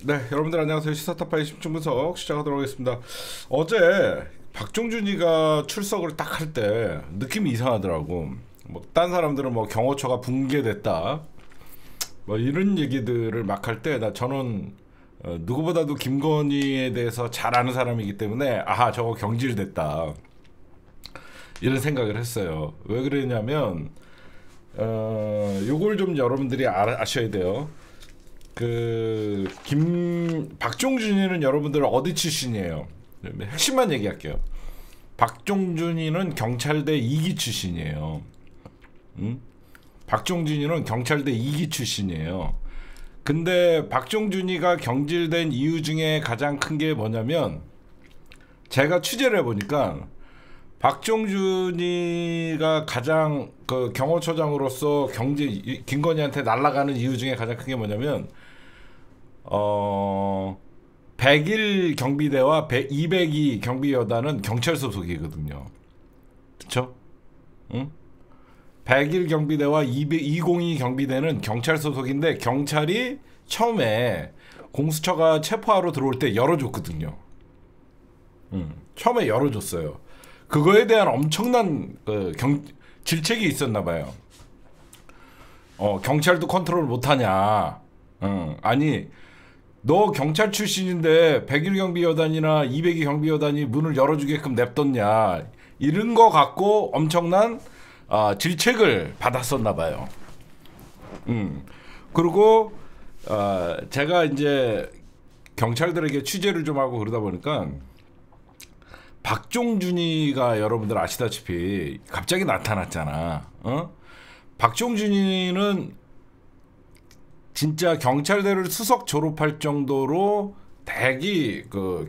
네, 여러분들 안녕하세요. 시사타파의 심층분석 시작하도록 하겠습니다. 어제 박종준이가 출석을 딱 할 때 느낌이 이상하더라고. 뭐 딴 사람들은 뭐 경호처가 붕괴됐다, 뭐 이런 얘기들을 막 할 때 저는 누구보다도 김건희에 대해서 잘 아는 사람이기 때문에 아하, 저거 경질됐다, 이런 생각을 했어요. 왜 그러냐면 요걸 좀 여러분들이 아셔야 돼요. 박종준이는 여러분들 어디 출신이에요? 핵심만 얘기할게요. 박종준이는 경찰대 2기 출신이에요. 박종준이는 경찰대 2기 출신이에요. 근데 박종준이가 경질된 이유 중에 가장 큰 게 뭐냐면, 제가 취재를 해보니까 박종준이가 가장 그 경호처장으로서 김건희한테 날아가는 이유 중에 가장 큰 게 뭐냐면 101 경비대와 202 경비여단은 경찰 소속이거든요. 그쵸? 응? 101 경비대와 202 경비대는 경찰 소속인데, 경찰이 처음에 공수처가 체포하러 들어올 때 열어줬거든요. 처음에 열어줬어요. 그거에 대한 엄청난 질책이 있었나 봐요. 경찰도 컨트롤 못하냐. 아니, 너 경찰 출신인데 101 경비여단이나 202 경비여단이 문을 열어주게끔 냅뒀냐, 이런 거 갖고 엄청난 질책을 받았었나 봐요. 그리고 제가 이제 경찰들에게 취재를 좀 하고 그러다 보니까 박종준이가 여러분들 아시다시피 갑자기 나타났잖아. 박종준이는 진짜 경찰대를 수석 졸업할 정도로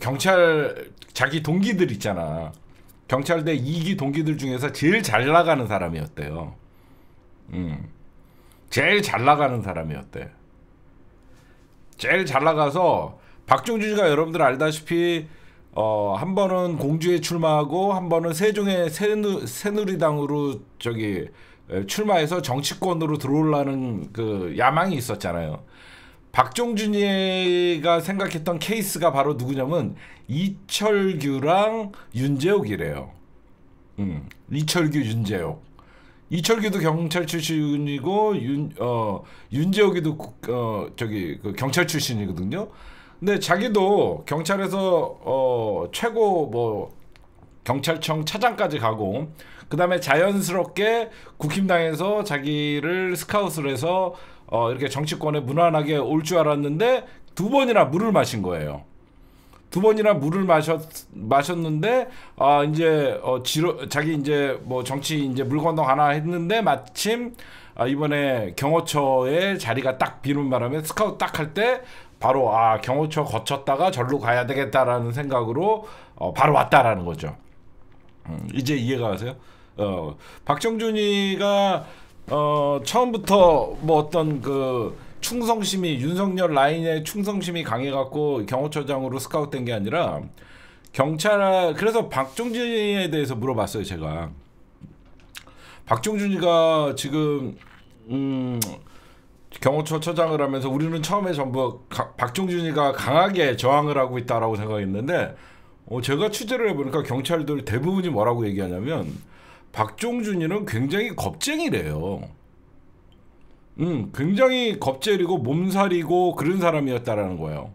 경찰 자기 동기들 있잖아. 경찰대 2기 동기들 중에서 제일 잘 나가는 사람이었대요. 제일 잘 나가는 사람이었대. 제일 잘 나가서 박종준이가 여러분들 알다시피 한 번은 공주에 출마하고 한 번은 세종의 새누리당으로 출마해서 정치권으로 들어오려는 그 야망이 있었잖아요. 박종준이가 생각했던 케이스가 바로 누구냐면 이철규랑 윤재옥이래요. 이철규, 윤재옥. 이철규도 경찰 출신이고 윤재옥이도 경찰 출신이거든요. 근데 자기도 경찰에서 최고 경찰청 차장까지 가고, 그 다음에 자연스럽게 국힘당에서 자기를 스카웃을 해서 이렇게 정치권에 무난하게 올 줄 알았는데, 두 번이나 물을 마신 거예요. 두 번이나 물을 마셨는데 이제 자기 이제 정치 이제 물 건너 가나 했는데, 마침 이번에 경호처에 자리가 딱 비는 바람에 스카웃 딱 할 때 바로 경호처 거쳤다가 절로 가야 되겠다라는 생각으로 바로 왔다라는 거죠. 이제 이해가 가세요? 박정준이가 처음부터 어떤 충성심이, 윤석열 라인의 충성심이 강해갖고 경호처장으로 스카웃된 게 아니라, 그래서 박종준이에 대해서 물어봤어요, 제가. 박종준이가 지금 경호처 처장을 하면서 우리는 처음에 전부 박종준이가 강하게 저항을 하고 있다라고 생각했는데, 제가 취재를 해보니까 경찰들 대부분이 뭐라고 얘기하냐면 박종준이는 굉장히 겁쟁이래요. 굉장히 겁쟁이고 몸살이고 그런 사람이었다라는 거예요.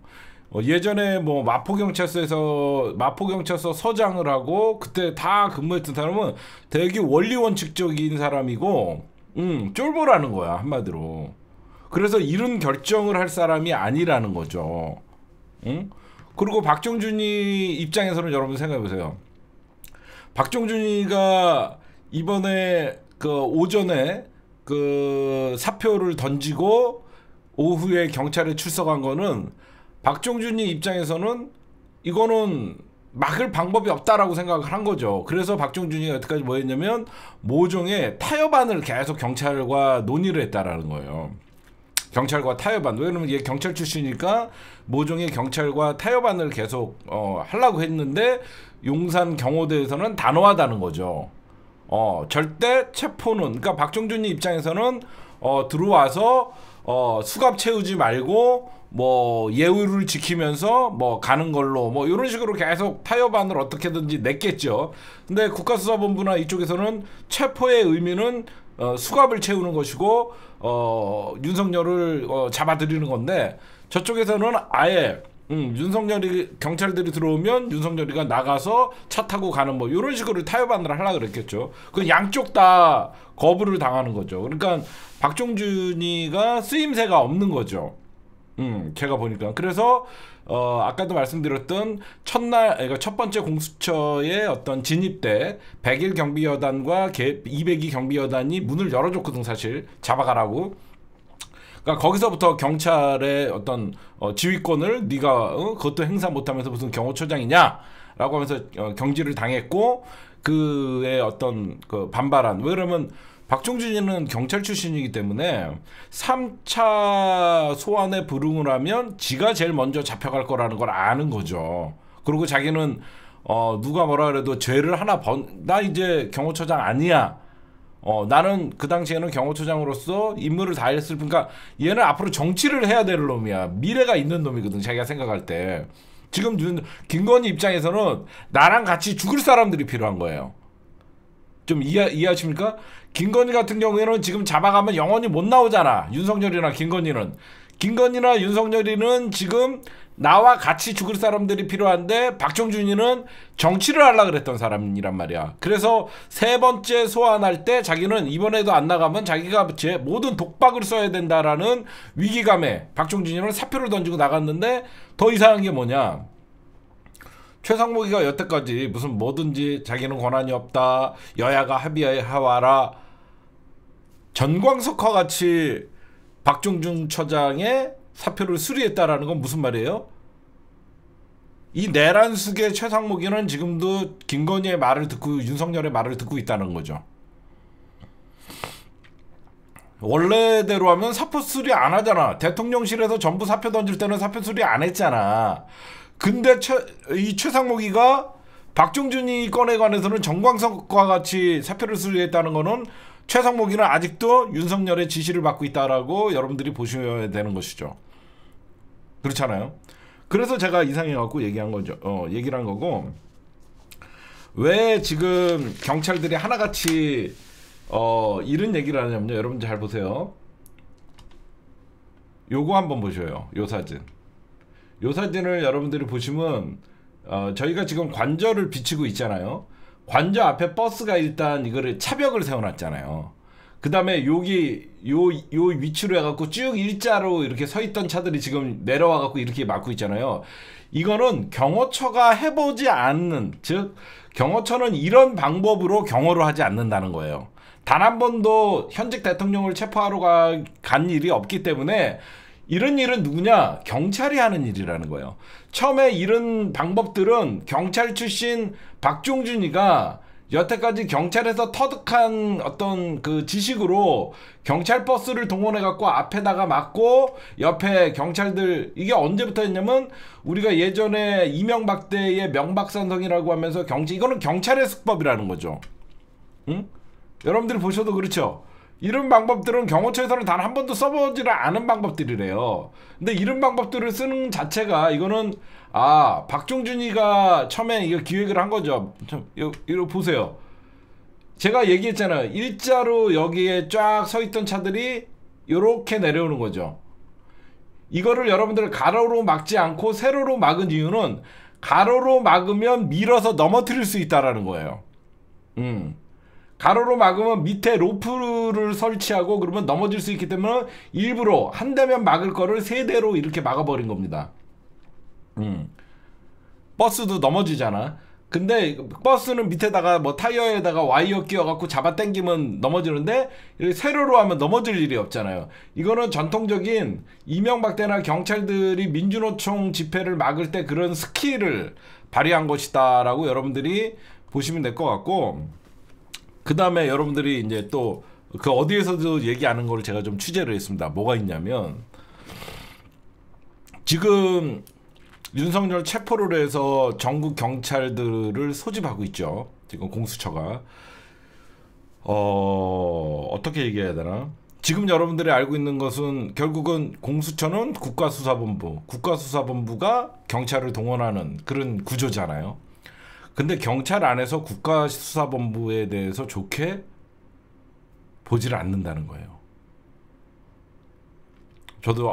예전에 마포경찰서 서장을 하고 그때 다 근무했던 사람은 되게 원리원칙적인 사람이고 쫄보라는 거야, 한마디로. 그래서 이런 결정을 할 사람이 아니라는 거죠. 그리고 박종준이 입장에서는 여러분 생각해보세요. 박종준이가 이번에 오전에 사표를 던지고 오후에 경찰에 출석한 거는, 박종준이 입장에서는 이거는 막을 방법이 없다라고 생각을 한 거죠. 그래서 박종준이가 여태까지 뭐 했냐면 모종의 타협안을 계속 경찰과 논의를 했다라는 거예요. 경찰과 타협안. 왜냐면 얘 경찰 출신이니까 모종의 경찰과 타협안을 계속 하려고 했는데, 용산 경호대에서는 단호하다는 거죠. 절대 체포는, 그러니까 박종준이 입장에서는 들어와서 수갑 채우지 말고 뭐 예우를 지키면서 뭐 가는 걸로 뭐 이런 식으로 계속 타협안을 어떻게든지 냈겠죠. 근데 국가수사본부나 이쪽에서는 체포의 의미는 수갑을 채우는 것이고 윤석열을 잡아들이는 건데 저쪽에서는 아예 윤석열이 경찰들이 들어오면 윤석열이가 나가서 차 타고 가는 뭐 이런 식으로 타협안을 하려고 그랬겠죠. 그 양쪽 다 거부를 당하는 거죠. 그러니까 박종준이가 쓰임새가 없는 거죠. 제가 보니까. 그래서 아까도 말씀드렸던 첫날, 그러니까 첫 번째 공수처의 어떤 진입 때 100일 경비여단과 202 경비여단이 문을 열어줬거든, 사실. 잡아가라고. 그러니까 거기서부터 경찰의 어떤 지휘권을 네가 그것도 행사 못하면서 무슨 경호처장이냐라고 하면서 경질을 당했고 그의 어떤 그 반발한, 왜 그러면 박종준이는 경찰 출신이기 때문에 3차 소환에 불응을 하면 지가 제일 먼저 잡혀갈 거라는 걸 아는 거죠. 그리고 자기는 누가 뭐라 그래도 죄를 하나 나 이제 경호처장 아니야. 나는 그 당시에는 경호처장으로서 임무를 다했을 뿐. 그러니까 얘는 앞으로 정치를 해야 될 놈이야. 미래가 있는 놈이거든, 자기가 생각할 때. 지금 김건희 입장에서는 나랑 같이 죽을 사람들이 필요한 거예요. 좀 이해하십니까? 김건희 같은 경우에는 지금 잡아가면 영원히 못 나오잖아. 윤석열이나 김건희나 윤석열이는 지금 나와 같이 죽을 사람들이 필요한데 박종준이는 정치를 하려고 그랬던 사람이란 말이야. 그래서 세 번째 소환할 때 자기는 이번에도 안 나가면 자기가 제 모든 독박을 써야 된다라는 위기감에 박종준이는 사표를 던지고 나갔는데, 더 이상한 게 뭐냐, 최상목이가 여태까지 무슨 뭐든지 자기는 권한이 없다, 여야가 합의하와라, 전광석과 같이 박종준 처장의 사표를 수리했다라는 건 무슨 말이에요? 이 내란숙의 최상목이는 지금도 김건희의 말을 듣고 윤석열의 말을 듣고 있다는 거죠. 원래대로 하면 사표 수리 안 하잖아. 대통령실에서 전부 사표 던질 때는 사표 수리 안 했잖아. 근데 이 최상목이가 박종준이 건에 관해서는 정광석과 같이 사표를 수리했다는 거는 최상목이는 아직도 윤석열의 지시를 받고 있다라고 여러분들이 보셔야 되는 것이죠. 그렇잖아요. 그래서 제가 이상해갖고 얘기한 거죠. 얘기를 한 거고, 왜 지금 경찰들이 하나같이 이런 얘기를 하냐면요. 여러분 잘 보세요. 요거 한번 보셔요. 요 사진. 요 사진을 여러분들이 보시면 저희가 지금 관저를 비치고 있잖아요. 관저 앞에 버스가 일단 이거를 차벽을 세워놨잖아요. 그 다음에 여기 요 위치로 해갖고 쭉 일자로 이렇게 서 있던 차들이 지금 내려와갖고 이렇게 막고 있잖아요. 이거는 경호처가 해보지 않는, 즉 경호처는 이런 방법으로 경호를 하지 않는다는 거예요. 단 한 번도 현직 대통령을 체포하러 간 일이 없기 때문에 이런 일은 누구냐? 경찰이 하는 일이라는 거예요. 처음에 이런 방법들은 경찰 출신 박종준이가 여태까지 경찰에서 터득한 어떤 그 지식으로 경찰 버스를 동원해갖고 앞에다가 막고 옆에 경찰들, 이게 언제부터 했냐면 우리가 예전에 이명박 때의 명박산성이라고 하면서 이거는 경찰의 수법이라는 거죠. 응? 여러분들이 보셔도 그렇죠. 이런 방법들은 경호처에서는 단 한 번도 써보지를 않은 방법들이래요. 근데 이런 방법들을 쓰는 자체가, 이거는 박종준이가 처음에 이거 기획을 한 거죠. 이거 보세요. 제가 얘기했잖아요. 일자로 여기에 쫙 서 있던 차들이 이렇게 내려오는 거죠. 이거를 여러분들 가로로 막지 않고 세로로 막은 이유는, 가로로 막으면 밀어서 넘어뜨릴 수 있다라는 거예요. 가로로 막으면 밑에 로프를 설치하고 그러면 넘어질 수 있기 때문에 일부러 한 대면 막을 거를 세 대로 이렇게 막아버린 겁니다. 버스도 넘어지잖아. 근데 버스는 밑에다가 뭐 타이어에다가 와이어 끼워갖고 잡아 당기면 넘어지는데, 이렇게 세로로 하면 넘어질 일이 없잖아요. 이거는 전통적인 이명박 때나 경찰들이 민주노총 집회를 막을 때 그런 스킬을 발휘한 것이다 라고 여러분들이 보시면 될 것 같고, 그 다음에 여러분들이 이제 또 그 어디에서도 얘기하는 거를 제가 좀 취재를 했습니다. 뭐가 있냐면, 지금 윤석열 체포를 해서 전국 경찰들을 소집하고 있죠. 지금 공수처가 어떻게 얘기해야 되나? 지금 여러분들이 알고 있는 것은 결국은 공수처는 국가수사본부, 국가수사본부가 경찰을 동원하는 그런 구조잖아요. 근데 경찰 안에서 국가수사본부에 대해서 좋게 보지를 않는다는 거예요. 저도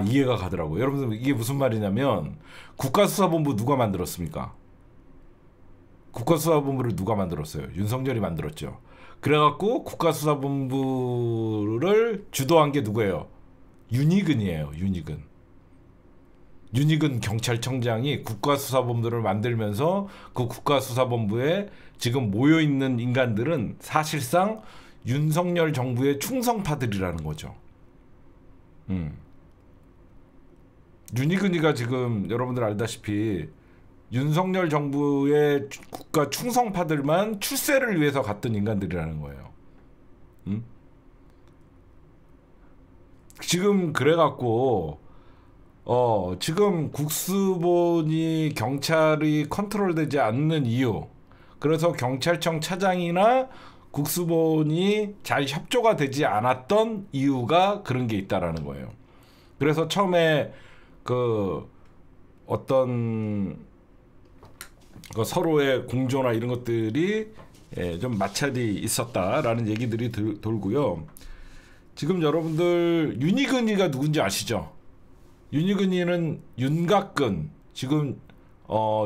이해가 가더라고요. 여러분들 이게 무슨 말이냐면 국가수사본부 누가 만들었습니까? 국가수사본부를 누가 만들었어요? 윤석열이 만들었죠. 그래갖고 국가수사본부를 주도한 게 누구예요? 윤희근이에요. 윤희근 경찰청장이 국가수사본부를 만들면서 그 국가수사본부에 지금 모여있는 인간들은 사실상 윤석열 정부의 충성파들이라는 거죠. 윤희근이가 지금 여러분들 알다시피 윤석열 정부의 국가 충성파들만 출세를 위해서 갔던 인간들이라는 거예요. 지금 그래갖고 지금 국수본이 경찰이 컨트롤되지 않는 이유, 그래서 경찰청 차장이나 국수본이 잘 협조가 되지 않았던 이유가 그런 게 있다라는 거예요. 그래서 처음에 그 어떤 서로의 공조나 이런 것들이 좀 마찰이 있었다라는 얘기들이 돌고요. 지금 여러분들 윤희근이가 누군지 아시죠? 윤희근이는 윤곽근, 지금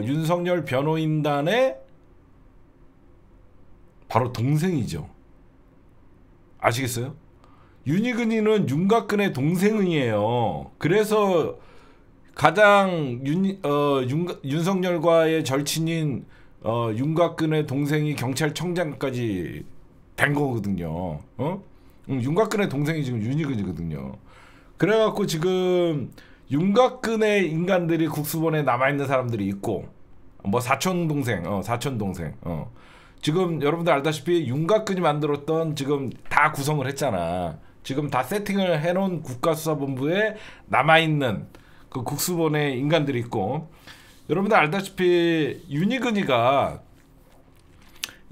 윤석열 변호인단의 바로 동생이죠. 아시겠어요? 윤희근이는 윤곽근의 동생이에요. 그래서 가장 윤석열과의 절친인 윤곽근의 동생이 경찰청장까지 된 거거든요. 윤곽근의 동생이 지금 윤희근이거든요. 그래갖고 지금 윤곽근의 인간들이 국수본에 남아있는 사람들이 있고, 뭐 사촌 동생. 지금 여러분들 알다시피 윤곽근이 만들었던 지금 다 구성을 했잖아. 지금 다 세팅을 해놓은 국가수사본부에 남아있는 그 국수본의 인간들이 있고, 여러분들 알다시피 윤희근이가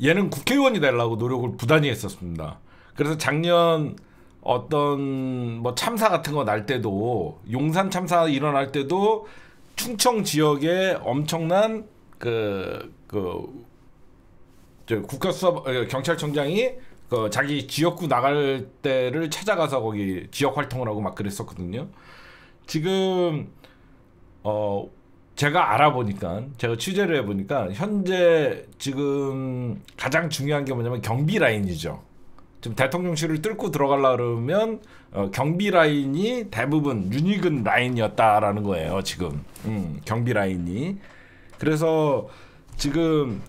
얘는 국회의원이 되려고 노력을 부단히 했었습니다. 그래서 작년 어떤 뭐 참사 같은 거 날 때도, 용산 참사 일어날 때도 충청 지역에 엄청난 경찰청장이 자기 지역구 나갈 때를 찾아가서 거기 지역 활동을 하고 막 그랬었거든요. 지금 제가 알아보니까, 제가 취재를 해보니까 현재 지금 가장 중요한 게 뭐냐면 경비 라인이죠. 지금 대통령실을 뚫고 들어가려 그러면 경비 라인이 대부분 윤희근 라인이었다라는 거예요. 지금 경비 라인이. 그래서 지금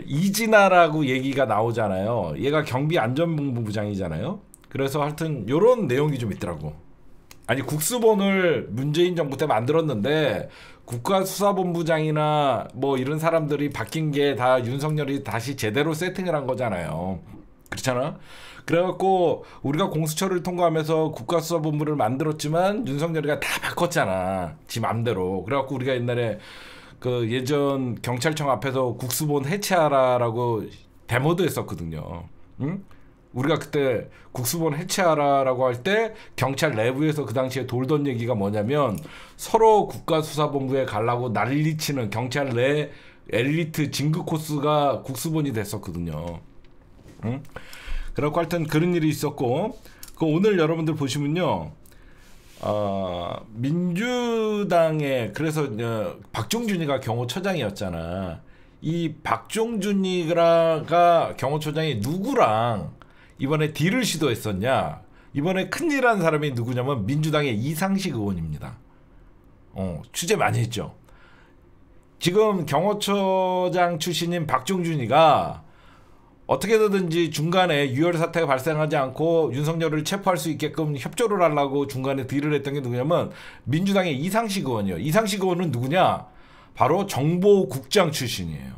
이진아라고 얘기가 나오잖아요. 얘가 경비안전본부장이잖아요. 그래서 하여튼 요런 내용이 좀 있더라고. 아니, 국수본을 문재인 정부 때 만들었는데 국가수사본부장이나 뭐 이런 사람들이 바뀐 게 다 윤석열이 다시 제대로 세팅을 한 거잖아요. 그렇잖아? 그래갖고 우리가 공수처를 통과하면서 국가수사본부를 만들었지만 윤석열이가 다 바꿨잖아. 지 맘대로. 그래갖고 우리가 옛날에 그 예전 경찰청 앞에서 국수본 해체하라라고 데모도 했었거든요. 응? 우리가 그때 국수본 해체하라라고 할 때 경찰 내부에서 그 당시에 돌던 얘기가 뭐냐면 서로 국가수사본부에 가려고 난리치는 경찰 내 엘리트 진급 코스가 국수본이 됐었거든요. 응? 그래갖고 하여튼 그런 일이 있었고, 그 오늘 여러분들 보시면요, 민주당의, 그래서 박종준이가 경호처장이었잖아. 이 박종준이가 경호처장이 누구랑 이번에 딜을 시도했었냐? 이번에 큰일한 사람이 누구냐면 민주당의 이상식 의원입니다. 취재 많이 했죠. 지금 경호처장 출신인 박종준이가 어떻게든지 중간에 유혈 사태가 발생하지 않고 윤석열을 체포할 수 있게끔 협조를 하려고 중간에 딜을 했던 게 누구냐면 민주당의 이상식 의원이에요. 이상식 의원은 누구냐? 바로 정보국장 출신이에요.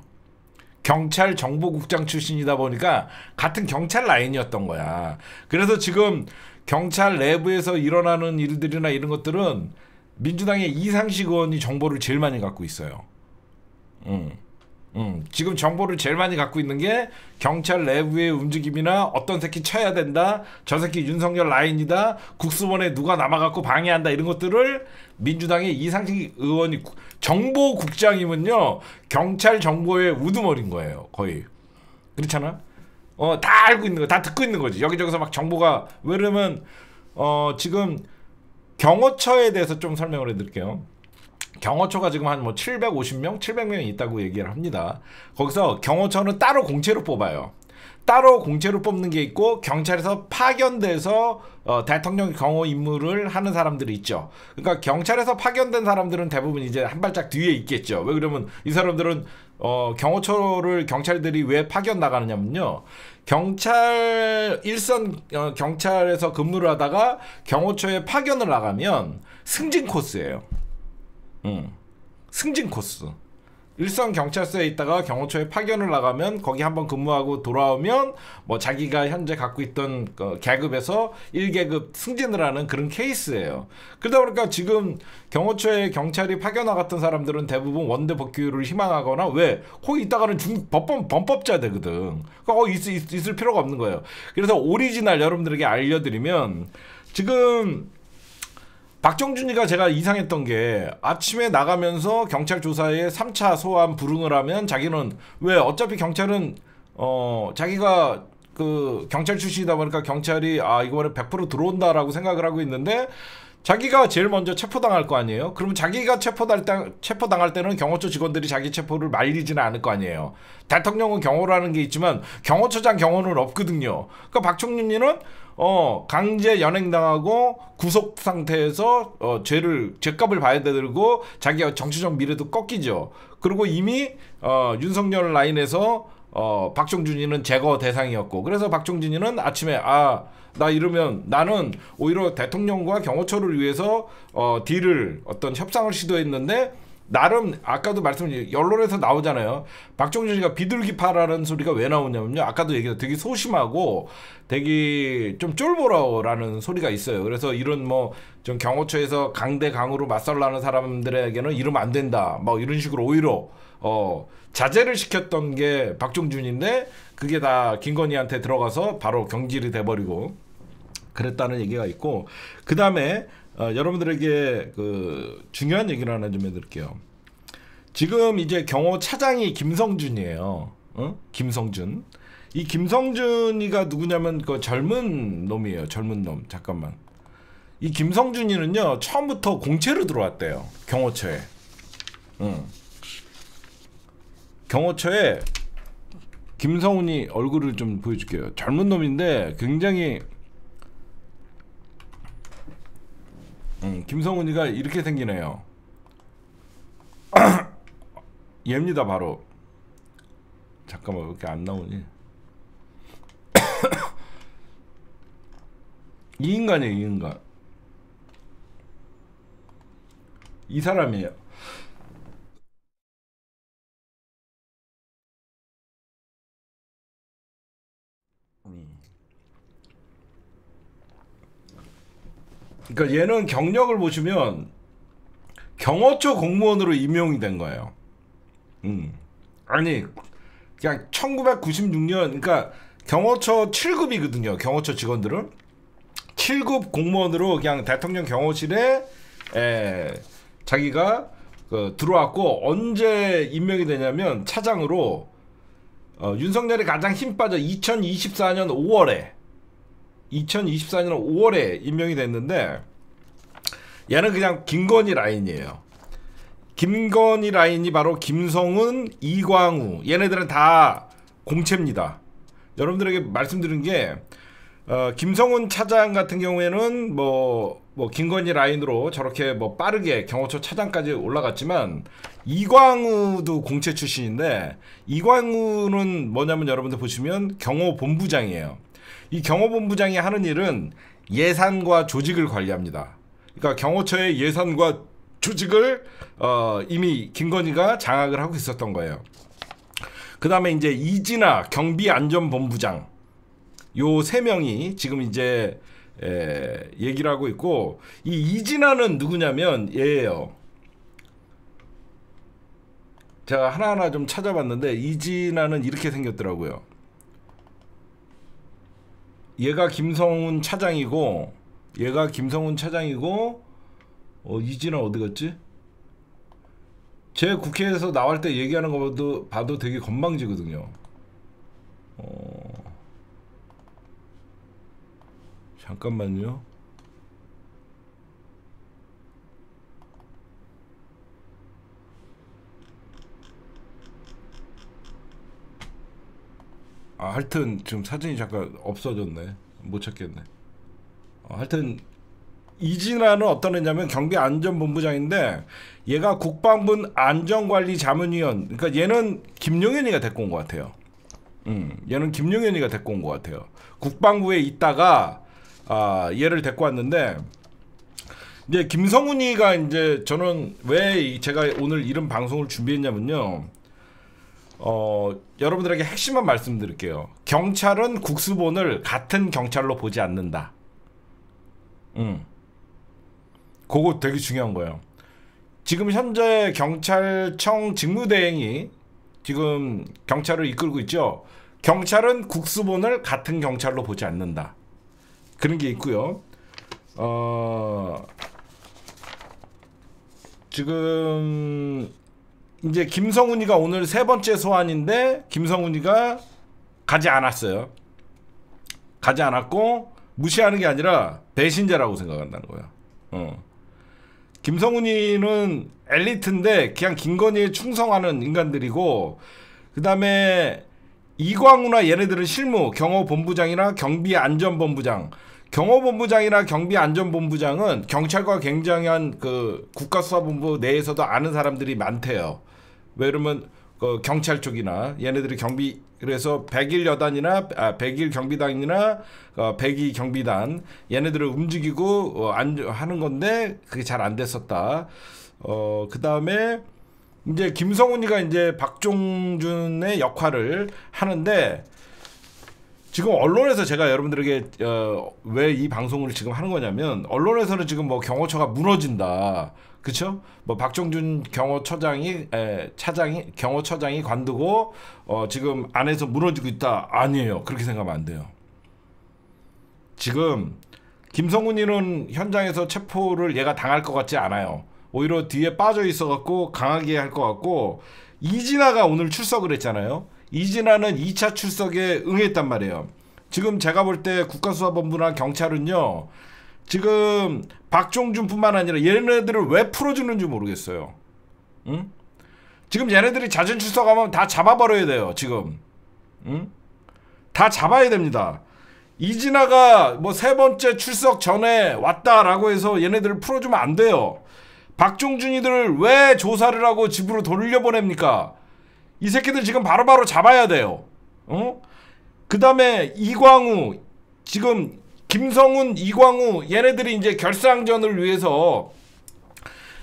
경찰 정보국장 출신이다 보니까 같은 경찰 라인이었던 거야. 그래서 지금 경찰 내부에서 일어나는 일들이나 이런 것들은 민주당의 이상식 의원이 정보를 제일 많이 갖고 있어요. 지금 정보를 제일 많이 갖고 있는 게 경찰 내부의 움직임이나 어떤 새끼 쳐야 된다, 저 새끼 윤석열 라인이다, 국수원에 누가 남아갖고 방해한다, 이런 것들을 민주당의 이상식 의원이 정보국장이면요 경찰 정보의 우두머리인 거예요. 거의 그렇잖아. 다 알고 있는 거, 다 듣고 있는 거지. 여기저기서 막 정보가. 왜냐면 지금 경호처에 대해서 좀 설명을 해드릴게요. 경호처가 지금 한 뭐 750명, 700명이 있다고 얘기를 합니다. 거기서 경호처는 따로 공채로 뽑아요. 따로 공채로 뽑는 게 있고, 경찰에서 파견돼서 대통령 경호 임무를 하는 사람들이 있죠. 그러니까 경찰에서 파견된 사람들은 대부분 이제 한 발짝 뒤에 있겠죠. 왜 그러면 이 사람들은 경호처를 경찰들이 왜 파견 나가느냐면요, 경찰 일선 경찰에서 근무를 하다가 경호처에 파견을 나가면 승진 코스예요. 승진 코스. 일선 경찰서에 있다가 경호처에 파견을 나가면 거기 한번 근무하고 돌아오면 뭐 자기가 현재 갖고 있던 계급에서 1계급 승진을 하는 그런 케이스예요. 그러다 보니까 지금 경호처에 경찰이 파견 나갔던 사람들은 대부분 원대 복귀를 희망하거나, 왜? 거기 있다가는 범법자 되거든. 그러니까 있을 필요가 없는 거예요. 그래서 오리지널 여러분들에게 알려드리면, 지금 박정준이가 제가 이상했던 게, 아침에 나가면서 경찰 조사에 3차 소환 불응을 하면 자기는, 왜? 어차피 경찰은 자기가 그 경찰 출신이다 보니까 경찰이 이거는 100% 들어온다라고 생각을 하고 있는데, 자기가 제일 먼저 체포당할 거 아니에요? 그러면 자기가 체포당할 때는 경호처 직원들이 자기 체포를 말리지는 않을 거 아니에요. 대통령은 경호라는 게 있지만 경호처장 경호는 없거든요. 그러니까 박정준이는 강제 연행당하고 구속 상태에서 죄값을 봐야 되고, 자기가 정치적 미래도 꺾이죠. 그리고 이미 윤석열 라인에서 박정준이는 제거 대상이었고, 그래서 박정준이는 아침에 나 이러면 나는 오히려 대통령과 경호처를 위해서 딜을, 어떤 협상을 시도했는데, 나름 아까도 말씀드린 언론에서 나오잖아요. 박정준이가 비둘기파라는 소리가 왜 나오냐면요, 아까도 얘기했죠. 되게 소심하고 되게 좀 쫄보라는 소리가 있어요. 그래서 이런 뭐 좀 경호처에서 강대강으로 맞설라는 사람들에게는 이러면 안 된다, 뭐 이런 식으로 오히려 자제를 시켰던 게 박정준인데, 그게 다 김건희한테 들어가서 바로 경질이 돼버리고 그랬다는 얘기가 있고, 그 다음에 여러분들에게 그 중요한 얘기를 하나 좀 해드릴게요. 지금 이제 경호차장이 김성준이에요. 김성준. 이 김성준이가 누구냐면 그 젊은 놈이에요. 젊은 놈. 잠깐만. 이 김성준이는요, 처음부터 공채로 들어왔대요. 경호처에. 경호처에 김성훈이 얼굴을 좀 보여줄게요. 젊은 놈인데 굉장히 김성훈이가 이렇게 생기네요. 얘입니다. 바로. 잠깐만, 왜 이렇게 안 나오니? 이 인간이에요. 이 인간. 이 사람이에요. 그러니까 얘는 경력을 보시면 경호처 공무원으로 임용이 된 거예요. 아니, 그냥 1996년, 그러니까 경호처 7급이거든요. 경호처 직원들은 7급 공무원으로 그냥 대통령 경호실에 자기가 들어왔고, 언제 임명이 되냐면 차장으로 윤석열이 가장 힘 빠져 2024년 5월에 임명이 됐는데, 얘는 그냥 김건희 라인이에요. 김건희 라인이 바로 김성훈, 이광우, 얘네들은 다 공채입니다. 여러분들에게 말씀드린 게, 김성훈 차장 같은 경우에는 뭐 김건희 라인으로 저렇게 뭐 빠르게 경호처 차장까지 올라갔지만, 이광우도 공채 출신인데, 이광우는 뭐냐면 여러분들 보시면 경호본부장이에요. 이 경호본부장이 하는 일은 예산과 조직을 관리합니다. 그러니까 경호처의 예산과 조직을 이미 김건희가 장악을 하고 있었던 거예요. 그 다음에 이제 이진아 경비안전본부장, 요 세 명이 지금 이제 얘기를 하고 있고, 이 이진아는 누구냐면 얘예요. 제가 하나하나 좀 찾아봤는데 이진아는 이렇게 생겼더라고요. 얘가 김성훈 차장이고 이진아 어디 갔지? 제 국회에서 나올 때 얘기하는 거 봐도 되게 건방지거든요. 잠깐만요. 하여튼 지금 사진이 잠깐 없어졌네. 못 찾겠네. 하여튼 이진아는 어떤 애냐면 경비안전본부장인데 얘가 국방부 안전관리자문위원, 그러니까 얘는 김용현이가 데리고 온 것 같아요. 얘는 김용현이가 데리고 온 것 같아요. 국방부에 있다가 얘를 데리고 왔는데, 이제 김성훈이가 이제 저는 왜 제가 오늘 이런 방송을 준비했냐면요. 여러분들에게 핵심만 말씀드릴게요. 경찰은 국수본을 같은 경찰로 보지 않는다. 그거 되게 중요한 거예요. 지금 현재 경찰청 직무대행이 지금 경찰을 이끌고 있죠. 경찰은 국수본을 같은 경찰로 보지 않는다. 그런 게 있고요. 지금 이제 김성훈이가 오늘 세 번째 소환인데 김성훈이가 가지 않았어요. 가지 않았고 무시하는 게 아니라 배신자라고 생각한다는 거야. 김성훈이는 엘리트인데 그냥 김건희에 충성하는 인간들이고, 그 다음에 이광우나 얘네들은 실무, 경호본부장이나 경비안전본부장. 경호본부장이나 경비안전본부장은 경찰과 굉장한 그 국가수사본부 내에서도 아는 사람들이 많대요. 왜 그러면 경찰 쪽이나 얘네들이 경비, 그래서 101 여단이나 101 경비단이나 102 경비단 얘네들을 움직이고 하는 건데 그게 잘 안 됐었다. 그 다음에 이제 김성훈이가 이제 박종준의 역할을 하는데, 지금 언론에서 제가 여러분들에게 왜 이 방송을 지금 하는 거냐면, 언론에서는 지금 뭐 경호처가 무너진다, 그쵸? 뭐 박종준 경호처장이 경호처장이 관두고 지금 안에서 무너지고 있다. 아니에요. 그렇게 생각하면 안 돼요. 지금 김성훈이는 현장에서 체포를 얘가 당할 것 같지 않아요. 오히려 뒤에 빠져 있어갖고 강하게 할 것 같고, 이진아가 오늘 출석을 했잖아요. 이진아는 2차 출석에 응했단 말이에요. 지금 제가 볼 때 국가수사본부나 경찰은요, 지금 박종준뿐만 아니라 얘네들을 왜 풀어주는지 모르겠어요. 응? 지금 얘네들이 잦은 출석하면 다 잡아버려야 돼요. 지금. 응? 다 잡아야 됩니다. 이진아가 뭐 세 번째 출석 전에 왔다라고 해서 얘네들을 풀어주면 안 돼요. 박종준이들을 왜 조사를 하고 집으로 돌려보냅니까? 이 새끼들 지금 바로바로 잡아야 돼요. 그 다음에 이광우, 지금 김성훈, 이광우 얘네들이 이제 결상전을 위해서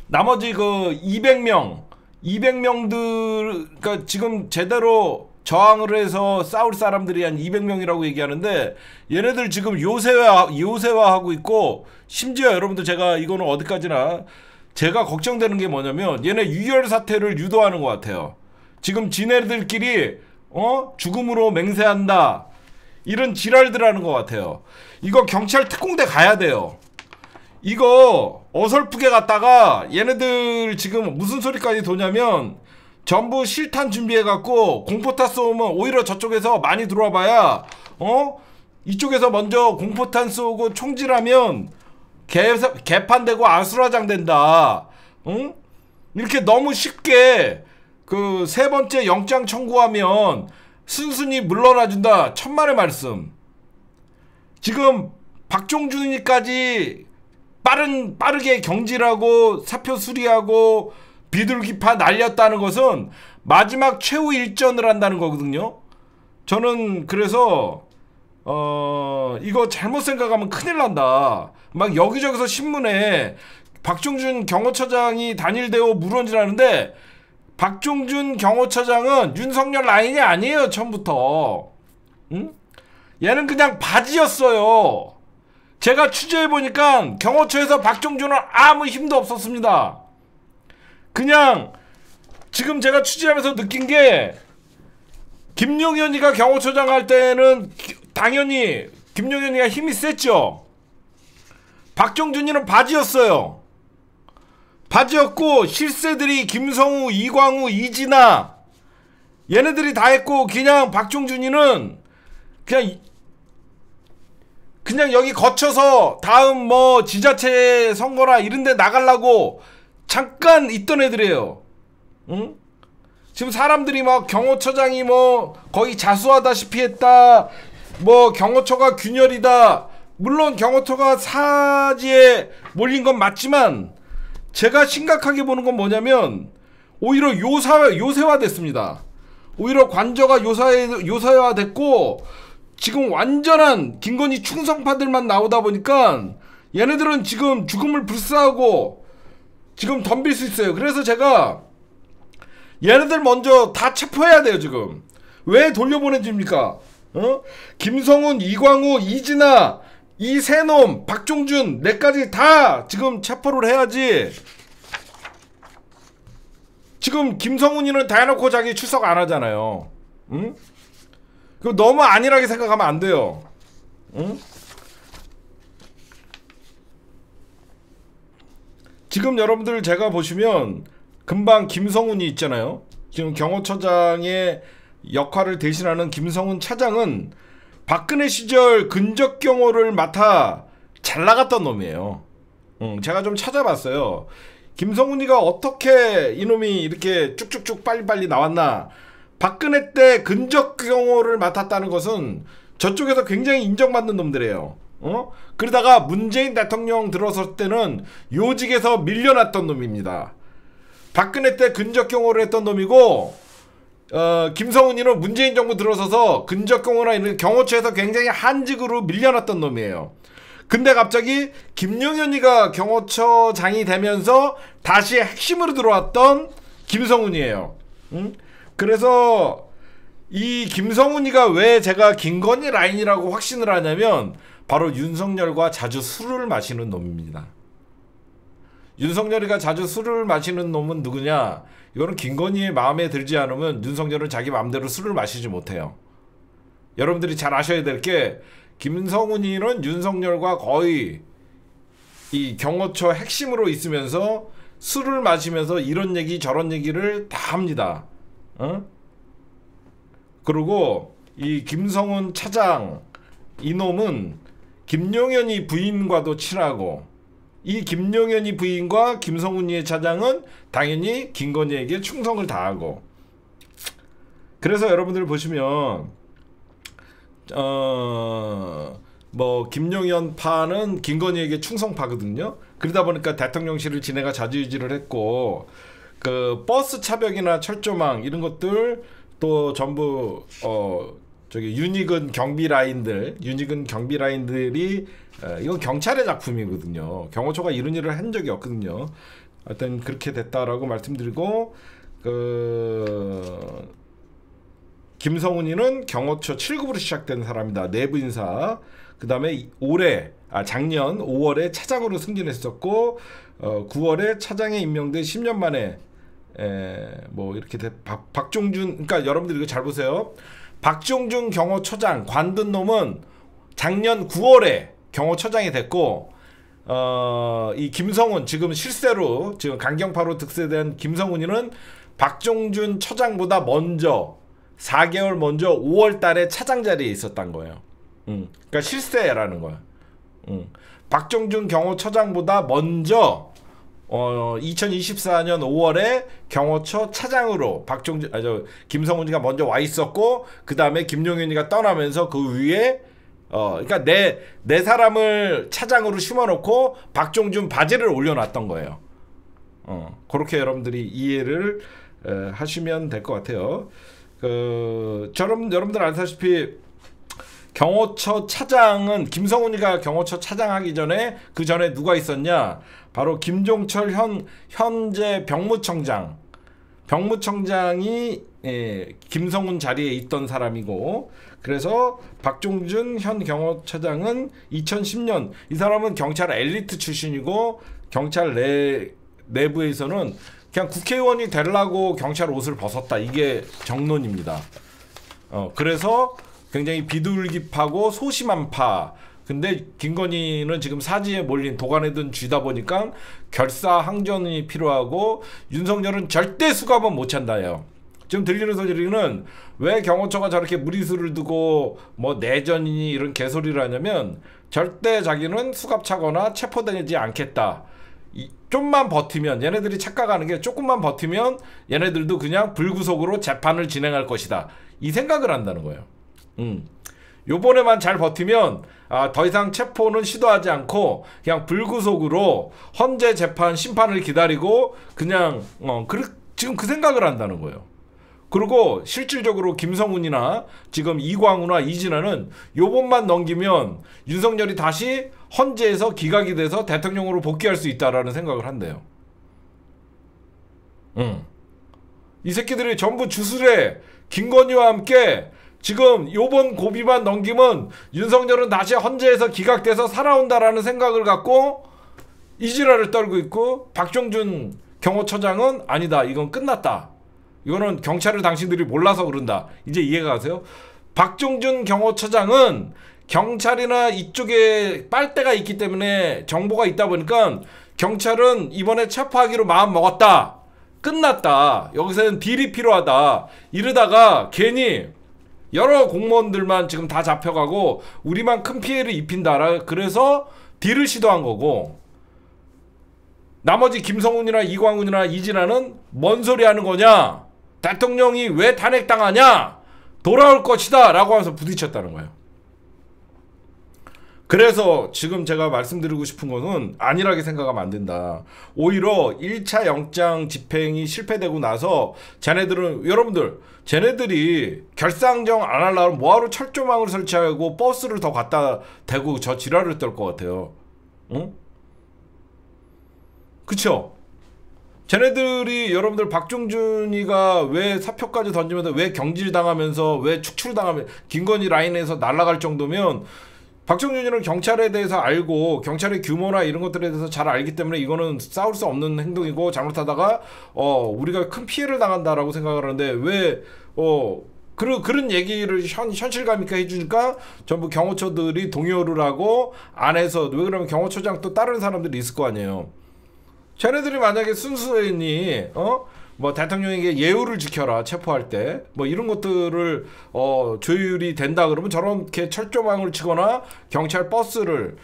나머지 그 200명들, 그러니까 지금 제대로 저항을 해서 싸울 사람들이 한 200명이라고 얘기하는데, 얘네들 지금 요새화하고 있고, 심지어 여러분들 제가 이거는 어디까지나 제가 걱정되는 게 뭐냐면, 얘네 유혈 사태를 유도하는 것 같아요. 지금 지네들끼리 죽음으로 맹세한다, 이런 지랄들 하는 것 같아요. 이거 경찰 특공대 가야 돼요. 이거 어설프게 갔다가 얘네들 지금 무슨 소리까지 도냐면, 전부 실탄 준비해갖고 공포탄 쏘면 오히려 저쪽에서 많이 들어와 봐야 이쪽에서 먼저 공포탄 쏘고 총질하면 개판되고 아수라장 된다. 응? 이렇게 너무 쉽게 그 세 번째 영장 청구하면 순순히 물러나준다. 천만의 말씀. 지금 박종준이까지 빠르게 경질하고 사표 수리하고 비둘기파 날렸다는 것은 마지막 최후 일전을 한다는 거거든요. 저는 그래서 이거 잘못 생각하면 큰일 난다. 막 여기저기서 신문에 박종준 경호처장이 단일대우 물원질하는데, 박종준 경호처장은 윤석열 라인이 아니에요. 처음부터. 응? 얘는 그냥 바지였어요. 제가 취재해보니까 경호처에서 박종준은 아무 힘도 없었습니다. 그냥 지금 제가 취재하면서 느낀 게 김용현이가 경호처장 할 때는 당연히 김용현이가 힘이 셌죠. 박정준이는 바지였어요. 바지였고 실세들이 김성우, 이광우, 이진아 얘네들이 다 했고 그냥 박정준이는 그냥 여기 거쳐서 다음 뭐 지자체 선거나 이런데 나가려고 잠깐 있던 애들이에요. 응? 지금 사람들이 막 경호처장이 뭐 거의 자수하다시피 했다. 뭐 경호처가 균열이다. 물론 경호처가 사지에 몰린 건 맞지만 제가 심각하게 보는 건 뭐냐면 오히려 요새화됐습니다. 오히려 관저가 요새화됐고 지금 완전한 김건희 충성파들만 나오다 보니까 얘네들은 지금 죽음을 불사하고 지금 덤빌 수 있어요. 그래서 제가 얘네들 먼저 다 체포해야 돼요. 지금 왜 돌려보내줍니까? 김성훈, 이광우, 이진아 이 세 놈, 박종준 넷까지 다 지금 체포를 해야지. 지금 김성훈이는 다 해놓고 자기 출석 안 하잖아요. 응? 그 너무 안일하게 생각하면 안 돼요. 응? 지금 여러분들 제가 보시면 금방 김성훈이 있잖아요. 지금 경호처장의 역할을 대신하는 김성훈 차장은 박근혜 시절 근접 경호를 맡아 잘 나갔던 놈이에요. 제가 좀 찾아봤어요. 김성훈이가 어떻게 이놈이 이렇게 쭉쭉쭉 빨리빨리 나왔나. 박근혜 때 근접 경호를 맡았다는 것은 저쪽에서 굉장히 인정받는 놈들이에요. 그러다가 문재인 대통령 들어설 때는 요직에서 밀려났던 놈입니다. 박근혜 때 근접 경호를 했던 놈이고 김성훈이는 문재인 정부 들어서서 근접 경호나 이런 경호처에서 굉장히 한직으로 밀려났던 놈이에요. 근데 갑자기 김용현이가 경호처장이 되면서 다시 핵심으로 들어왔던 김성훈이에요. 그래서 이 김성훈이가 왜 제가 김건희 라인이라고 확신을 하냐면 바로 윤석열과 자주 술을 마시는 놈입니다. 윤석열이가 자주 술을 마시는 놈은 누구냐? 이거는 김건희의 마음에 들지 않으면 윤석열은 자기 마음대로 술을 마시지 못해요. 여러분들이 잘 아셔야 될 게 김성훈이는 윤석열과 거의 이 경호처 핵심으로 있으면서 술을 마시면서 이런 얘기 저런 얘기를 다 합니다. 그리고 이 김성훈 차장 이놈은 김용현이 부인과도 친하고 이 김용현이 부인과 김성훈이의 차장은 당연히 김건희에게 충성을 다하고 그래서 여러분들 보시면 뭐 김용현 파는 김건희에게 충성파거든요. 그러다 보니까 대통령실을 지네가 자주유지를 했고 그 버스 차벽이나 철조망 이런 것들 또 전부 저기 유니근 경비 라인들이 이건 경찰의 작품이거든요. 경호처가 이런 일을 한 적이 없거든요. 하여튼 그렇게 됐다라고 말씀드리고 김성훈이는 경호처 7급으로 시작된 사람이다. 내부 인사. 그 다음에 작년 5월에 차장으로 승진했었고 9월에 차장에 임명돼 10년 만에 뭐 이렇게 박종준 그러니까 여러분들 이거 잘 보세요. 박종준 경호처장 관둔 놈은 작년 9월에 경호처장이 됐고 이 김성훈 지금 실세로 지금 강경파로 득세된 김성훈이는 박종준 처장보다 먼저 4개월 먼저 5월 달에 차장 자리에 있었단 거예요. 그러니까 실세라는 거야. 박종준 경호처장보다 먼저 2024년 5월에 경호처 차장으로 김성훈이가 먼저 와 있었고 그 다음에 김용현이가 떠나면서 그 위에 그러니까 내 사람을 차장으로 심어놓고 박종준 바지를 올려놨던 거예요. 그렇게 여러분들이 이해를 하시면 될 것 같아요. 여러분들 아시다시피 경호처 차장은 김성훈이가 경호처 차장하기 전에 그 전에 누가 있었냐? 바로 김종철 현재 병무청장이 김성훈 자리에 있던 사람이고 그래서 박종준 현 경호처장은 2010년 이 사람은 경찰 엘리트 출신이고 경찰 내 내부에서는 그냥 국회의원이 되려고 경찰 옷을 벗었다. 이게 정론입니다. 그래서 굉장히 비둘기파고 소심한 근데 김건희는 지금 사지에 몰린 도관에 든 쥐다 보니까 결사항전이 필요하고 윤석열은 절대 수갑은 못 찬다예요. 지금 들리는 소리는 왜 경호처가 저렇게 무리수를 두고 뭐 내전이니 이런 개소리를 하냐면 절대 자기는 수갑 차거나 체포되지 않겠다. 좀만 버티면 얘네들이 착각하는 게 조금만 버티면 얘네들도 그냥 불구속으로 재판을 진행할 것이다. 이 생각을 한다는 거예요. 요번에만 잘 버티면 더 이상 체포는 시도하지 않고 그냥 불구속으로 헌재 재판 심판을 기다리고 그냥 지금 그 생각을 한다는 거예요. 그리고 실질적으로 김성훈이나 지금 이광우나 이진아는 요번만 넘기면 윤석열이 다시 헌재에서 기각이 돼서 대통령으로 복귀할 수 있다라는 생각을 한대요. 이 새끼들이 전부 주술에 김건희와 함께 지금 요번 고비만 넘기면 윤석열은 다시 헌재에서 기각돼서 살아온다라는 생각을 갖고 이지랄을 떨고 있고, 박종준 경호처장은 아니다, 이건 끝났다, 이거는 경찰을 당신들이 몰라서 그런다. 이제 이해가 가세요? 박종준 경호처장은 경찰이나 이쪽에 빨대가 있기 때문에 정보가 있다 보니까 경찰은 이번에 체포하기로 마음 먹었다, 끝났다, 여기서는 딜이 필요하다, 이러다가 괜히 여러 공무원들만 지금 다 잡혀가고 우리만 큰 피해를 입힌다, 그래서 딜을 시도한 거고, 나머지 김성훈이나 이광훈이나 이진아는 뭔 소리 하는 거냐, 대통령이 왜 탄핵당하냐, 돌아올 것이다 라고 하면서 부딪혔다는 거예요. 그래서 지금 제가 말씀드리고 싶은 거는 안일하게 생각하면 안 된다. 오히려 1차 영장 집행이 실패되고 나서 쟤네들은, 여러분들 쟤네들이 결사항정 안 하려면 뭐하러 철조망을 설치하고 버스를 더 갖다 대고 저 지랄을 떨 것 같아요. 응? 그쵸? 쟤네들이, 여러분들 박종준이가 왜 사표까지 던지면서 왜 경질당하면서 왜 축출당하면 김건희 라인에서 날아갈 정도면, 박정준이는 경찰에 대해서 알고 경찰의 규모나 이런 것들에 대해서 잘 알기 때문에 이거는 싸울 수 없는 행동이고 잘못하다가 우리가 큰 피해를 당한다라고 생각을 하는데, 왜 그런 얘기를 현실감 있게 해주니까 전부 경호처들이 동요를 하고 안에서, 왜 그러면 경호처장 또 다른 사람들이 있을 거 아니에요. 쟤네들이 만약에 순수했니 뭐 대통령에게 예우를 지켜라, 체포할 때 뭐 이런 것들을 조율이 된다 그러면 저렇게 철조망을 치거나 경찰 버스를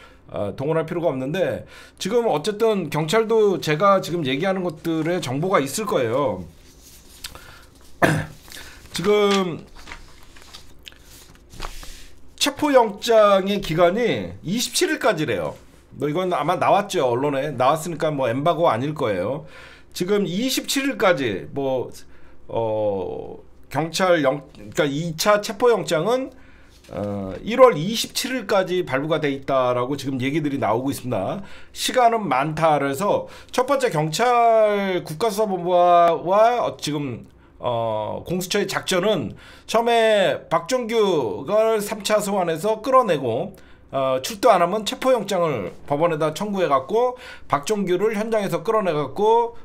동원할 필요가 없는데, 지금 어쨌든 경찰도 제가 지금 얘기하는 것들에 정보가 있을 거예요. 지금 체포영장의 기간이 27일까지래요. 뭐 이건 아마 나왔죠, 언론에 나왔으니까 뭐 엠바고 아닐 거예요. 지금 27일까지 그러니까 2차 체포영장은 1월 27일까지 발부가 돼 있다라고 지금 얘기들이 나오고 있습니다. 시간은 많다. 그래서 첫 번째 경찰 국가수사본부와 지금 공수처의 작전은 처음에 박정규가 3차 소환해서 끌어내고 출두 안 하면 체포영장을 법원에다 청구해갖고 박종규를 현장에서 끌어내갖고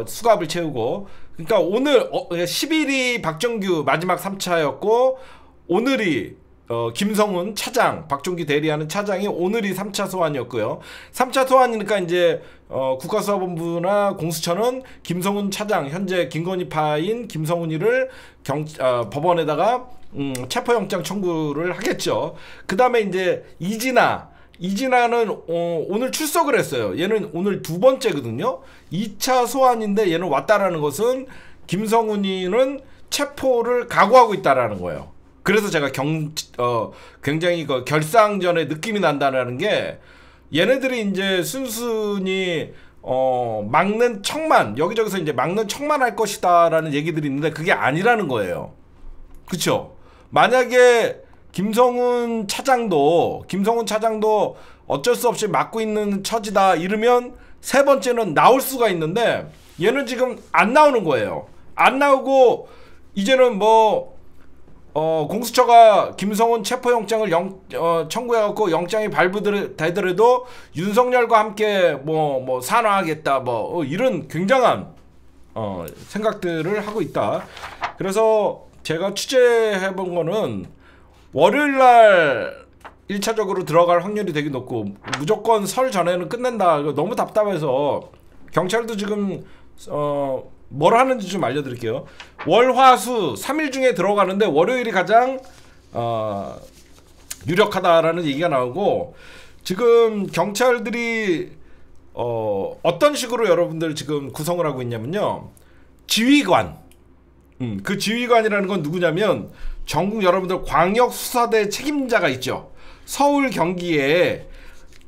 수갑을 채우고, 그러니까 오늘 10일이 박정규 마지막 3차였고 오늘이 김성훈 차장, 박종규 대리하는 차장이 오늘이 3차 소환이었고요. 3차 소환이니까 이제 국가수사본부나 공수처는 김성훈 차장, 현재 김건희파인 김성훈이를 법원에다가 체포영장 청구를 하겠죠. 그 다음에 이제 이진아는 오늘 출석을 했어요. 얘는 오늘 두 번째거든요. 2차 소환인데 얘는 왔다라는 것은 김성훈이는 체포를 각오하고 있다라는 거예요. 그래서 제가 굉장히 결사항전의 느낌이 난다는 게, 얘네들이 이제 순순히 막는 척만, 여기저기서 이제 막는 척만 할 것이다라는 얘기들이 있는데 그게 아니라는 거예요. 그쵸? 만약에 김성훈 차장도 어쩔 수 없이 막고 있는 처지다 이러면 세 번째는 나올 수가 있는데, 얘는 지금 안 나오는 거예요. 안 나오고 이제는 뭐 공수처가 김성훈 체포영장을 청구해갖고 영장이 발부되더라도 윤석열과 함께 뭐 산화하겠다 이런 굉장한 생각들을 하고 있다. 그래서 제가 취재해본 거는 월요일날 1차적으로 들어갈 확률이 되게 높고 무조건 설 전에는 끝낸다. 너무 답답해서 경찰도 지금 뭘 하는지 좀 알려드릴게요. 월, 화, 수 3일 중에 들어가는데 월요일이 가장 유력하다라는 얘기가 나오고, 지금 경찰들이 어떤 식으로 여러분들 지금 구성을 하고 있냐면요, 지휘관. 그 지휘관이라는 건 누구냐면 전국 여러분들 광역수사대 책임자가 있죠. 서울 경기에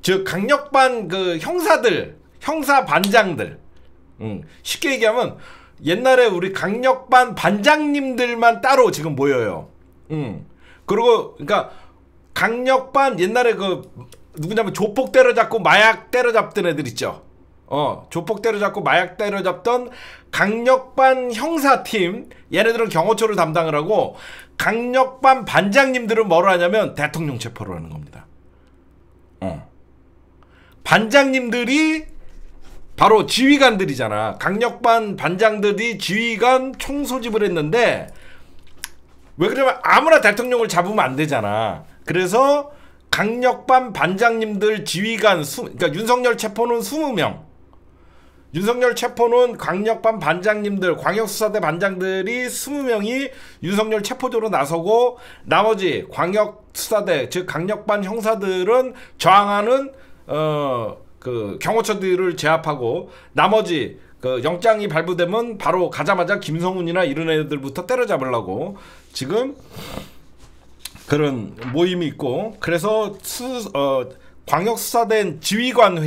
즉 강력반 그 형사들, 형사 반장들, 쉽게 얘기하면 옛날에 우리 강력반 반장님들만 따로 지금 모여요. 그리고 그러니까 강력반 옛날에 그 누구냐면 조폭 때려잡고 마약 때려잡던 애들 있죠. 조폭 때려잡고 마약 때려잡던 강력반 형사팀, 얘네들은 경호처를 담당을 하고, 강력반 반장님들은 뭐를 하냐면 대통령 체포를 하는 겁니다. 반장님들이 바로 지휘관들이잖아. 강력반 반장들이 지휘관 총소집을 했는데, 왜 그러냐면 아무나 대통령을 잡으면 안 되잖아. 그래서 강력반 반장님들 지휘관 그러니까 윤석열 체포는 20명, 윤석열 체포는 강력반 반장님들, 광역수사대 반장들이 20명이 윤석열 체포조로 나서고, 나머지 광역수사대 즉 강력반 형사들은 저항하는 그 경호처들을 제압하고, 나머지 그 영장이 발부되면 바로 가자마자 김성훈이나 이런 애들부터 때려잡으려고 지금 그런 모임이 있고, 그래서 광역수사대 지휘관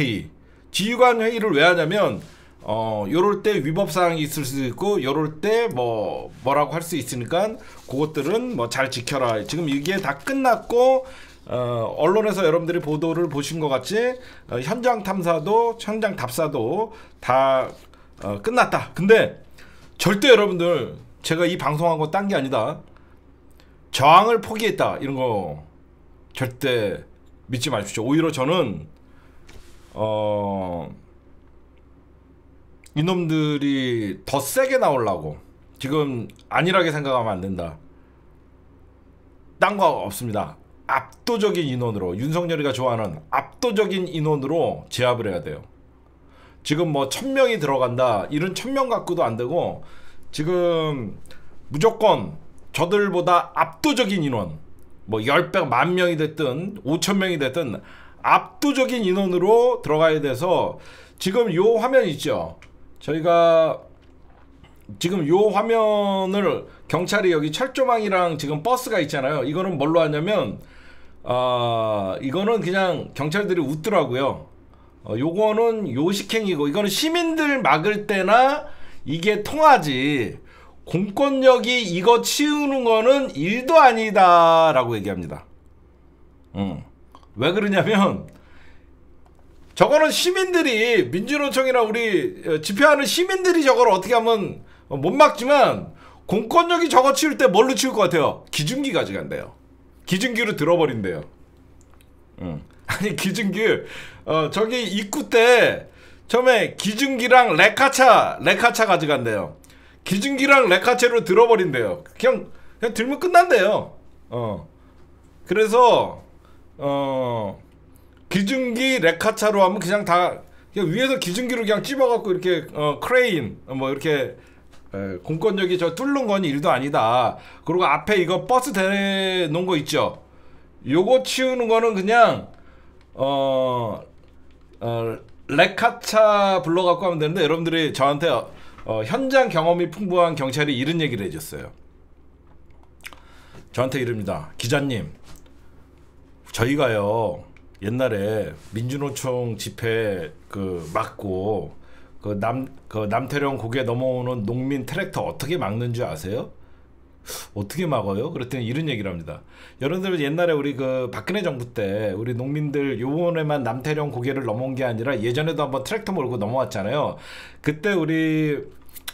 회의를 왜 하냐면 요럴 때 위법사항이 있을 수도 있고 요럴 때 뭐라고 할 수 있으니까 그것들은 뭐 잘 지켜라. 지금 이게 다 끝났고 언론에서 여러분들이 보도를 보신 것 같이 현장 탐사도 현장 답사도 다 끝났다. 근데 절대 여러분들 제가 이 방송한 거 딴 게 아니다. 저항을 포기했다 이런 거 절대 믿지 마십시오. 오히려 저는 이놈들이 더 세게 나오려고 지금 안일하게 생각하면 안 된다. 딴 거 없습니다. 압도적인 인원으로, 윤석열이가 좋아하는 압도적인 인원으로 제압을 해야 돼요. 지금 뭐 1000명이 들어간다 이런 1000명 갖고도 안 되고, 지금 무조건 저들보다 압도적인 인원, 뭐 10배, 10,000명이 됐든 5,000명이 됐든 압도적인 인원으로 들어가야 돼서, 지금 요 화면 있죠. 저희가 지금 요 화면을 경찰이 여기 철조망이랑 지금 버스가 있잖아요. 이거는 뭘로 하냐면 이거는 그냥 경찰들이 웃더라고요. 요거는 요식행위고, 이거는 시민들 막을 때나 이게 통하지, 공권력이 이거 치우는 거는 일도 아니다 라고 얘기합니다. 왜 그러냐면 저거는 시민들이, 민주노총이나 우리 집회하는 시민들이 저걸 어떻게 하면 못 막지만, 공권력이 저거 치울 때 뭘로 치울 것 같아요? 기중기 가져간대요. 기중기로 들어버린대요. 아니 기중기 저기 입구 때 처음에 기중기랑 레카차 가져간대요. 기중기랑 레카차로 들어버린대요. 그냥 들면 끝난대요. 그래서 기중기 레카차로 하면 그냥 다 그냥 위에서 기중기로 그냥 찝어갖고 이렇게 크레인 뭐 이렇게 공권력이 저 뚫는 건 일도 아니다. 그리고 앞에 이거 버스 대놓은 거 있죠. 요거 치우는 거는 그냥 레카차 불러갖고 하면 되는데, 여러분들이 저한테 현장 경험이 풍부한 경찰이 이런 얘기를 해줬어요. 저한테 이럽니다. 기자님, 저희가요 옛날에 민주노총 집회 막고 남태령 고개 넘어오는 농민 트랙터 어떻게 막는 줄 아세요? 어떻게 막아요? 그랬더니 이런 얘기를 합니다. 여러분들 옛날에 우리 박근혜 정부 때 우리 농민들 요번에만 남태령 고개를 넘어온 게 아니라 예전에도 한번 트랙터 몰고 넘어왔잖아요. 그때 우리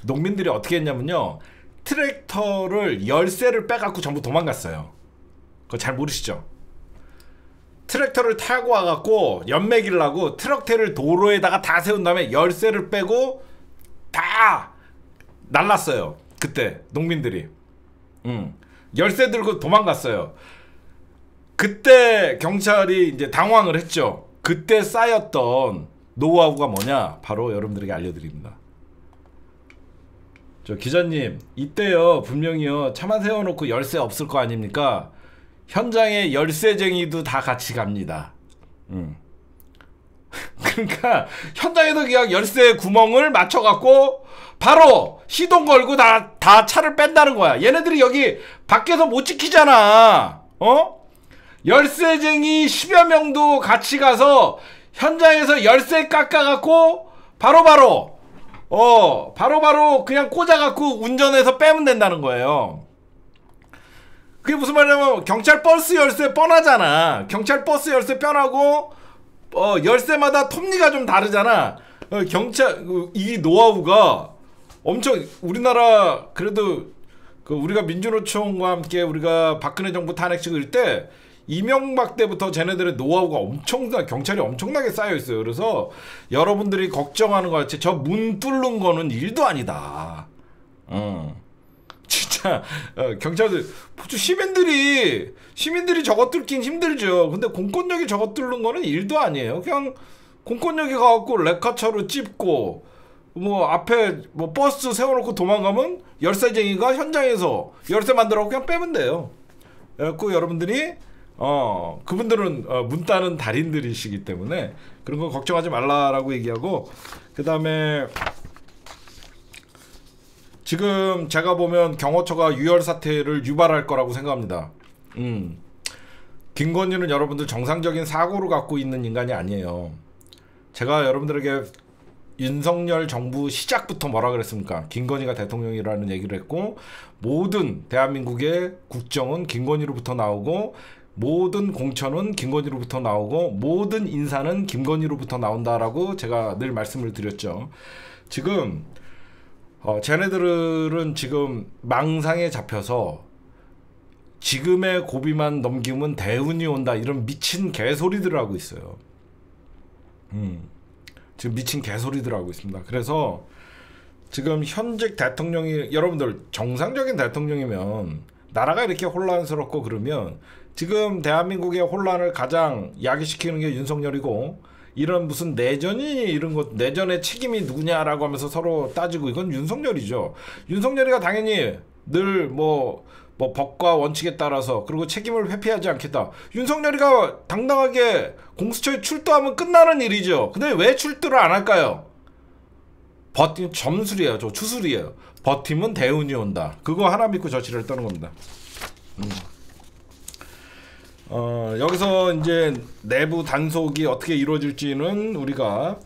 농민들이 어떻게 했냐면요, 트랙터를 열쇠를 빼갖고 전부 도망갔어요. 그거 잘 모르시죠? 트랙터를 타고 와갖고 연매기를 하고 트럭테를 도로에다가 다 세운 다음에 열쇠를 빼고 다 날랐어요. 그때 농민들이 열쇠 들고 도망갔어요. 그때 경찰이 이제 당황을 했죠. 그때 쌓였던 노하우가 뭐냐? 바로 여러분들에게 알려드립니다. 저 기자님, 이때요 분명히요 차만 세워놓고 열쇠 없을 거 아닙니까? 현장에 열쇠쟁이도 다 같이 갑니다. 그러니까 현장에서 그냥 열쇠 구멍을 맞춰갖고 바로 시동 걸고 다 차를 뺀다는 거야. 얘네들이 여기 밖에서 못 지키잖아. 열쇠쟁이 10여 명도 같이 가서 현장에서 열쇠 깎아갖고 바로바로 그냥 꽂아갖고 운전해서 빼면 된다는 거예요. 그게 무슨 말이냐면 경찰 버스 열쇠 뻔하잖아. 경찰 버스 열쇠 뻔하고 열쇠마다 톱니가 좀 다르잖아. 경찰 이 노하우가 엄청 우리나라 그래도 우리가 민주노총과 함께 우리가 박근혜 정부 탄핵 찍을 때 이명박 때부터 쟤네들의 노하우가 경찰이 엄청나게 쌓여 있어요. 그래서 여러분들이 걱정하는 것 같이 저 문 뚫는 거는 일도 아니다. 진짜 경찰들 시민들이 저거 뚫긴 힘들죠. 근데 공권력이 저거 뚫는 거는 일도 아니에요. 그냥 공권력이 가갖고 레카차로 찝고 뭐 앞에 뭐 버스 세워놓고 도망가면 열쇠쟁이가 현장에서 열쇠 만들어갖고 그냥 빼면 돼요. 그래갖고 여러분들이 그분들은 문 따는 달인들이시기 때문에 그런 거 걱정하지 말라라고 얘기하고, 그 다음에 지금 제가 보면 경호처가 유혈 사태를 유발할 거라고 생각합니다. 김건희는 여러분들 정상적인 사고를 갖고 있는 인간이 아니에요. 제가 여러분들에게 윤석열 정부 시작부터 뭐라 그랬습니까? 김건희가 대통령이라는 얘기를 했고, 모든 대한민국의 국정은 김건희로부터 나오고, 모든 공천은 김건희로부터 나오고, 모든 인사는 김건희로부터 나온다라고 제가 늘 말씀을 드렸죠. 지금 쟤네들은 지금 망상에 잡혀서 지금의 고비만 넘기면 대운이 온다, 이런 미친 개소리들을 하고 있어요. 지금 미친 개소리들을 하고 있습니다. 그래서 지금 현직 대통령이, 여러분들 정상적인 대통령이면 나라가 이렇게 혼란스럽고 그러면 지금 대한민국의 혼란을 가장 야기시키는 게 윤석열이고, 이런 무슨 내전이 이런 것, 내전의 책임이 누구냐라고 하면서 서로 따지고, 이건 윤석열이죠. 윤석열이가 당연히 늘 뭐 법과 원칙에 따라서 그리고 책임을 회피하지 않겠다. 윤석열이가 당당하게 공수처에 출두하면 끝나는 일이죠. 근데 왜 출두를 안 할까요? 점술이에요. 저 추술이에요. 버티면 대운이 온다. 그거 하나 믿고 저지를 떠는 겁니다. 여기서 이제 내부 단속이 어떻게 이루어질지는 우리가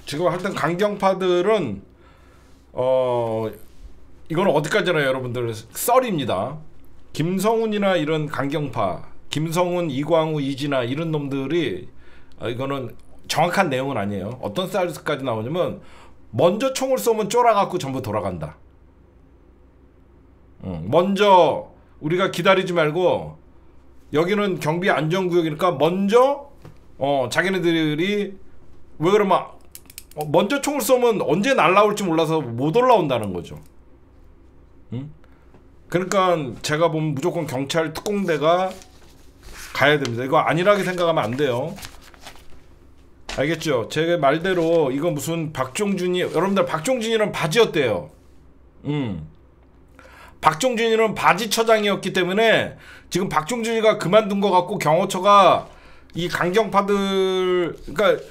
지금 하여튼 강경파들은 이거는 어디까지나 여러분들 썰입니다. 김성훈이나 이런 강경파, 김성훈, 이광우, 이진아 이런 놈들이 이거는 정확한 내용은 아니에요. 어떤 사이즈까지 나오냐면 먼저 총을 쏘면 쫄아갖고 전부 돌아간다. 먼저 우리가 기다리지 말고, 여기는 경비 안전구역이니까 먼저 자기네들이 왜 그러면 먼저 총을 쏘면 언제 날라올지 몰라서 못 올라온다는 거죠. 그러니까 제가 보면 무조건 경찰 특공대가 가야 됩니다. 이거 안일하게 생각하면 안 돼요. 알겠죠? 제 말대로 이거 무슨 박종준이, 여러분들 박종준이는 바지였대요. 박종준이는 바지처장이었기 때문에 지금 박종준이가 그만둔 것 같고, 경호처가 이 강경파들, 그러니까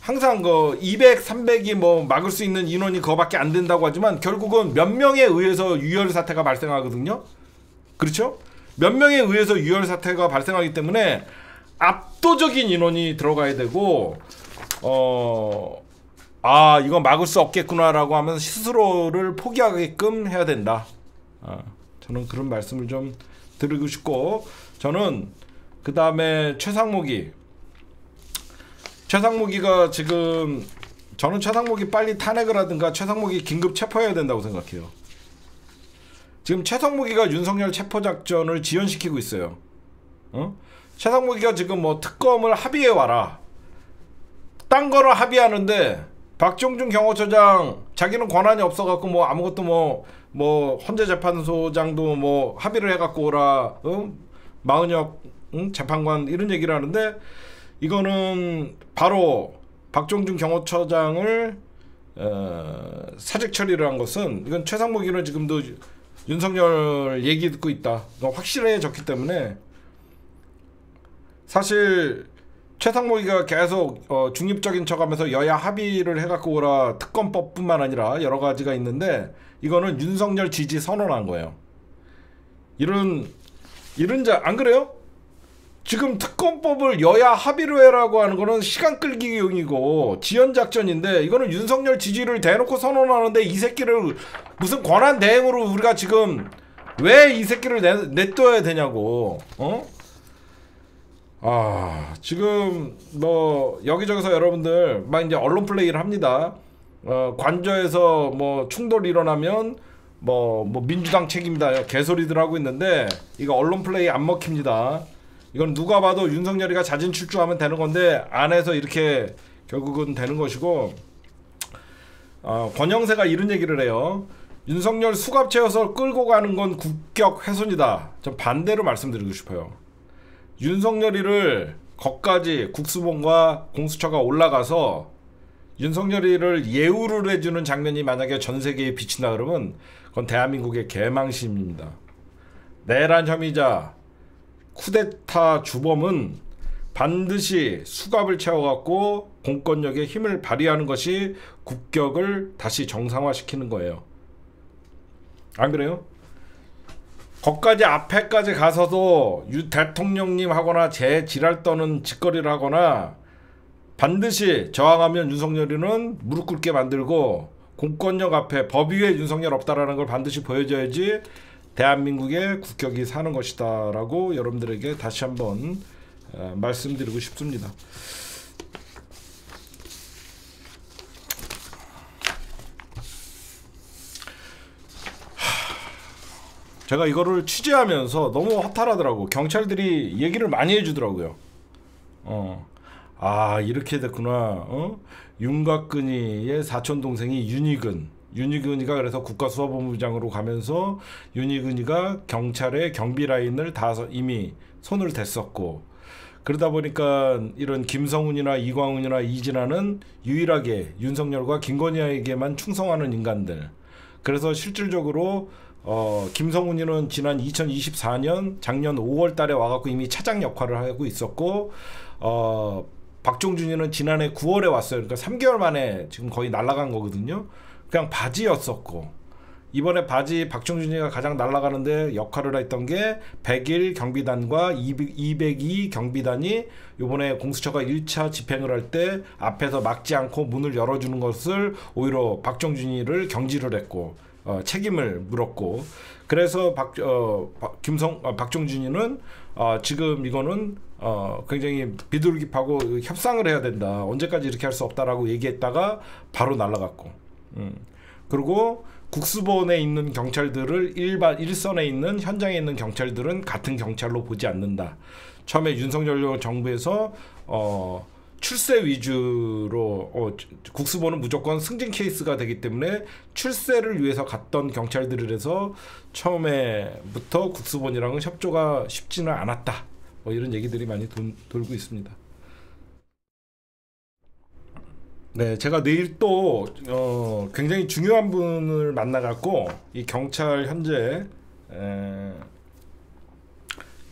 항상 200, 300이 뭐 막을 수 있는 인원이 그거밖에 안 된다고 하지만 결국은 몇 명에 의해서 유혈 사태가 발생하거든요. 그렇죠? 몇 명에 의해서 유혈 사태가 발생하기 때문에 압도적인 인원이 들어가야 되고, 이거 막을 수 없겠구나라고 하면서 스스로를 포기하게끔 해야 된다. 저는 그런 말씀을 좀 드리고 싶고, 저는 그 다음에 최상목이가 지금, 저는 최상목이 빨리 탄핵을 하든가 최상목이 긴급 체포해야 된다고 생각해요. 지금 최성무기가 윤석열 체포작전을 지연시키고 있어요. 최성무기가 지금 뭐 특검을 합의해 와라, 딴 거를 합의하는데 박종준 경호처장 자기는 권한이 없어갖고 뭐 아무것도 뭐 헌재재판소장도 뭐 합의를 해갖고 오라, 마은혁 재판관 이런 얘기를 하는데, 이거는 바로 박종준 경호처장을 사직 처리를 한 것은, 이건 최상무기는 지금도 윤석열 얘기 듣고 있다, 확실해졌기 때문에. 사실 최상무기가 계속 중립적인 척하면서 여야 합의를 해갖고 오라, 특검법뿐만 아니라 여러 가지가 있는데, 이거는 윤석열 지지 선언한 거예요. 이런 안 그래요? 지금 특검법을 여야 합의로 해라고 하는 거는 시간 끌기용이고 지연작전인데, 이거는 윤석열 지지를 대놓고 선언하는데, 이 새끼를 무슨 권한 대행으로 우리가 지금 왜 이 새끼를 냅둬야 되냐고. 지금 뭐 여기저기서 여러분들 막 이제 언론 플레이를 합니다. 관저에서 뭐 충돌 일어나면 뭐 민주당 책임이다 개소리들 하고 있는데, 이거 언론 플레이 안 먹힙니다. 이건 누가 봐도 윤석열이가 자진 출두하면 되는 건데, 안에서 이렇게 결국은 되는 것이고, 권영세가 이런 얘기를 해요. 윤석열 수갑 채워서 끌고 가는 건 국격 훼손이다. 전 반대로 말씀드리고 싶어요. 윤석열이를 거기까지 국수본과 공수처가 올라가서 윤석열이를 예우를 해주는 장면이 만약에 전 세계에 비친다 그러면 그건 대한민국의 개망신입니다. 내란 혐의자, 쿠데타 주범은 반드시 수갑을 채워갖고 공권력의 힘을 발휘하는 것이 국격을 다시 정상화시키는 거예요. 안 그래요? 거기까지 앞에까지 가서도 대통령님 하거나 제 지랄 떠는 짓거리를 하거나, 반드시 저항하면 윤석열이는 무릎 꿇게 만들고 공권력 앞에 법 위에 윤석열 없다라는 걸 반드시 보여줘야지 대한민국의 국격이 사는 것이다 라고 여러분들에게 다시 한번 말씀드리고 싶습니다. 제가 이거를 취재하면서 너무 허탈하더라고. 경찰들이 얘기를 많이 해주더라고요. 이렇게 됐구나. 윤곽근이의 사촌동생이 윤희근이가 그래서 국가수사본부장으로 가면서 윤희근이가 경찰의 경비 라인을 다 이미 손을 댔었고, 그러다 보니까 이런 김성훈이나 이광훈이나 이진아는 유일하게 윤석열과 김건희에게만 충성하는 인간들. 그래서 실질적으로 김성훈이는 지난 2024년 작년 5월 달에 와갖고 이미 차장 역할을 하고 있었고, 박종준이는 지난해 9월에 왔어요. 그러니까 3개월 만에 지금 거의 날아간 거거든요. 그냥 바지였었고, 이번에 바지 박종준이가 가장 날아가는데 역할을 했던 게 101 경비단과 202 경비단이 요번에 공수처가 1차 집행을 할 때 앞에서 막지 않고 문을 열어주는 것을 오히려 박종준이를 경질을 했고, 책임을 물었고, 그래서 박종준이는 지금 이거는 굉장히 비둘기파고 협상을 해야 된다, 언제까지 이렇게 할 수 없다라고 얘기했다가 바로 날아갔고, 그리고 국수본에 있는 경찰들을 일선에 있는 현장에 있는 경찰들은 같은 경찰로 보지 않는다. 처음에 윤석열 정부에서 출세 위주로 국수본은 무조건 승진 케이스가 되기 때문에 출세를 위해서 갔던 경찰들이라서 처음에부터 국수본이랑은 협조가 쉽지는 않았다. 이런 얘기들이 많이 돌고 있습니다. 네, 제가 내일 또 굉장히 중요한 분을 만나갖고 이 경찰 현재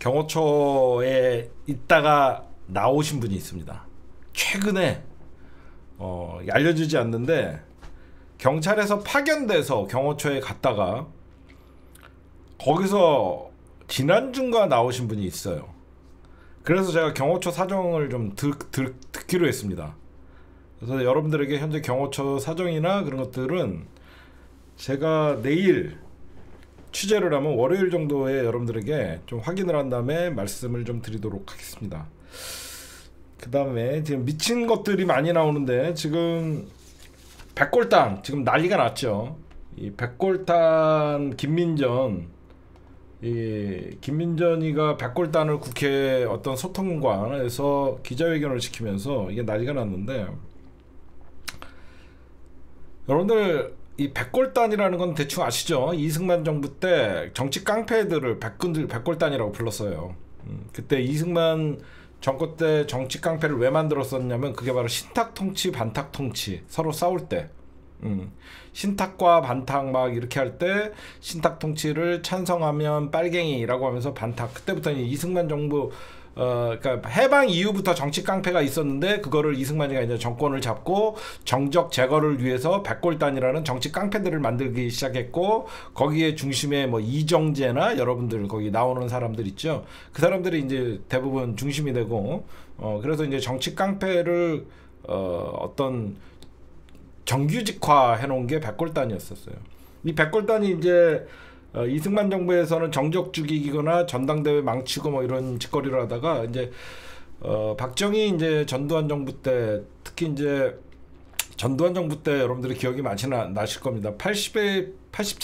경호처에 있다가 나오신 분이 있습니다. 최근에 알려지지 않는데 경찰에서 파견돼서 경호처에 갔다가 거기서 지난주인가 나오신 분이 있어요. 그래서 제가 경호처 사정을 좀 듣기로 했습니다. 그래서 여러분들에게 현재 경호처 사정이나 그런 것들은 제가 내일 취재를 하면 월요일 정도에 여러분들에게 좀 확인을 한 다음에 말씀을 좀 드리도록 하겠습니다. 그 다음에 지금 미친 것들이 많이 나오는데, 지금 백골당 지금 난리가 났죠. 이 백골단 김민전, 이 김민전이가 백골단을 국회 어떤 소통관에서 기자회견을 시키면서 이게 난리가 났는데, 여러분들 이 백골단이라는 건 대충 아시죠? 이승만 정부 때 정치 깡패들을 백골단이라고 불렀어요. 그때 이승만 정권 때 정치 깡패를 왜 만들었었냐면 그게 바로 신탁 통치, 반탁 통치, 서로 싸울 때 신탁과 반탁 막 이렇게 할 때 신탁 통치를 찬성하면 빨갱이라고 하면서 반탁, 그때부터 이승만 정부 그러니까 해방 이후부터 정치 깡패가 있었는데 그거를 이승만이가 이제 정권을 잡고 정적 제거를 위해서 백골단이라는 정치 깡패들을 만들기 시작했고, 거기에 중심에 뭐 이정재나 여러분들 거기 나오는 사람들 있죠. 그 사람들이 이제 대부분 중심이 되고, 그래서 이제 정치 깡패를 어떤 정규직화 해놓은 게 백골단이었었어요. 이 백골단이 이제 이승만 정부에서는 정적 죽이거나 전당대회 망치고 뭐 이런 짓거리를 하다가 이제 박정희 이제 전두환 정부 때, 특히 이제 전두환 정부 때 여러분들이 기억이 많이 나실 겁니다. 87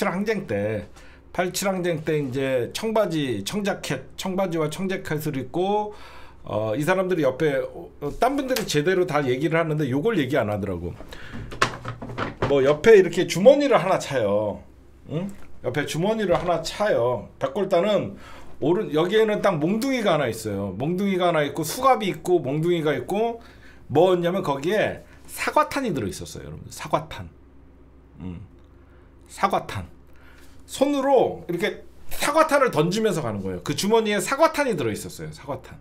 항쟁 때, 87 항쟁 때 이제 청바지와 청자켓을 입고 이 사람들이 옆에 딴 분들이 제대로 다 얘기를 하는데 요걸 얘기 안 하더라고. 뭐 옆에 이렇게 주머니를 하나 차요. 응? 옆에 주머니를 하나 차요. 백골단은 여기에는 딱 몽둥이가 하나 있어요. 몽둥이가 하나 있고 수갑이 있고 몽둥이가 있고, 뭐였냐면 거기에 사과탄이 들어있었어요. 여러분, 사과탄. 사과탄. 손으로 이렇게 사과탄을 던지면서 가는 거예요. 그 주머니에 사과탄이 들어있었어요. 사과탄.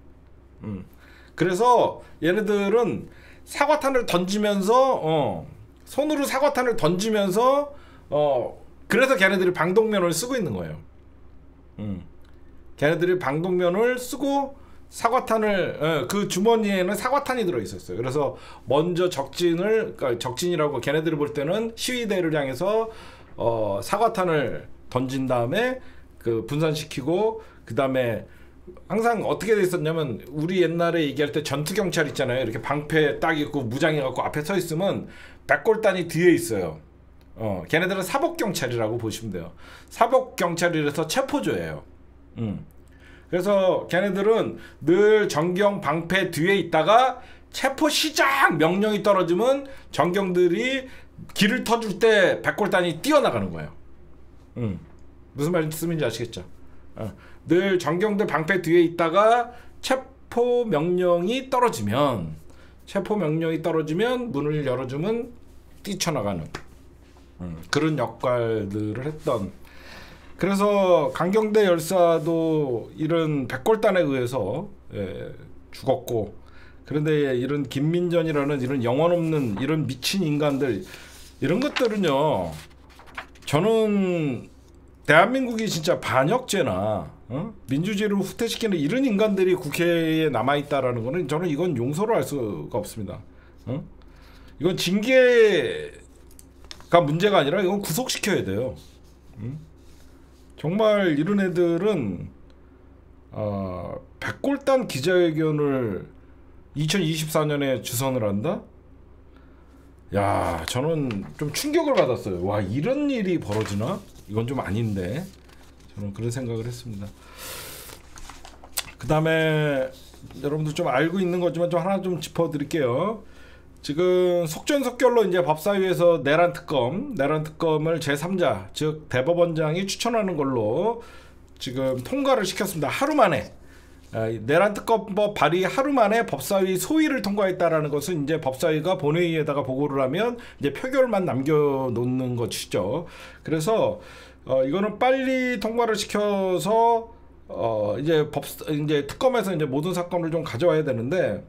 그래서 얘네들은 사과탄을 던지면서 손으로 사과탄을 던지면서 그래서 걔네들이 방독면을 쓰고 있는 거예요. 걔네들이 방독면을 쓰고 사과탄을 그 주머니에는 사과탄이 들어 있었어요. 그래서 먼저 그러니까 적진이라고 걔네들이 볼 때는 시위대를 향해서 사과탄을 던진 다음에 그 분산시키고, 그 다음에 항상 어떻게 돼 있었냐면, 우리 옛날에 얘기할 때 전투 경찰 있잖아요. 이렇게 방패 딱 입고 무장해 갖고 앞에 서 있으면 백골단이 뒤에 있어요. 걔네들은 사복경찰이라고 보시면 돼요. 사복경찰이라서 체포조예요. 그래서 걔네들은 늘 정경 방패 뒤에 있다가 체포 시작 명령이 떨어지면 정경들이 길을 터줄 때 백골단이 뛰어나가는 거예요. 무슨 말씀인지 아시겠죠? 늘 정경들 방패 뒤에 있다가 체포 명령이 떨어지면 문을 열어주면 뛰쳐나가는 그런 역할들을 했던. 그래서 강경대 열사도 이런 백골단에 의해서 죽었고, 그런데 이런 김민전이라는 이런 영혼 없는 이런 미친 인간들, 이런 것들은요, 저는 대한민국이 진짜 반역죄나 민주주의를 후퇴시키는 이런 인간들이 국회에 남아있다라는 거는 저는 이건 용서를 할 수가 없습니다. 이건 징계가 문제가 아니라 이건 구속시켜야 돼요. 정말 이런 애들은 백골단 기자회견을 2024년에 주선을 한다? 야, 저는 좀 충격을 받았어요. 와, 이런 일이 벌어지나? 이건 좀 아닌데, 저는 그런 생각을 했습니다. 그 다음에 여러분들 좀 알고 있는 거지만 좀 하나 좀 짚어드릴게요. 지금 속전속결로 이제 법사위에서 내란 특검을 제3자, 즉 대법원장이 추천하는 걸로 지금 통과를 시켰습니다. 하루 만에. 내란 특검법 발의 하루 만에 법사위 소위를 통과했다라는 것은 이제 법사위가 본회의에다가 보고를 하면 이제 표결만 남겨놓는 것이죠. 그래서 이거는 빨리 통과를 시켜서 이제 특검에서 이제 모든 사건을 좀 가져와야 되는데,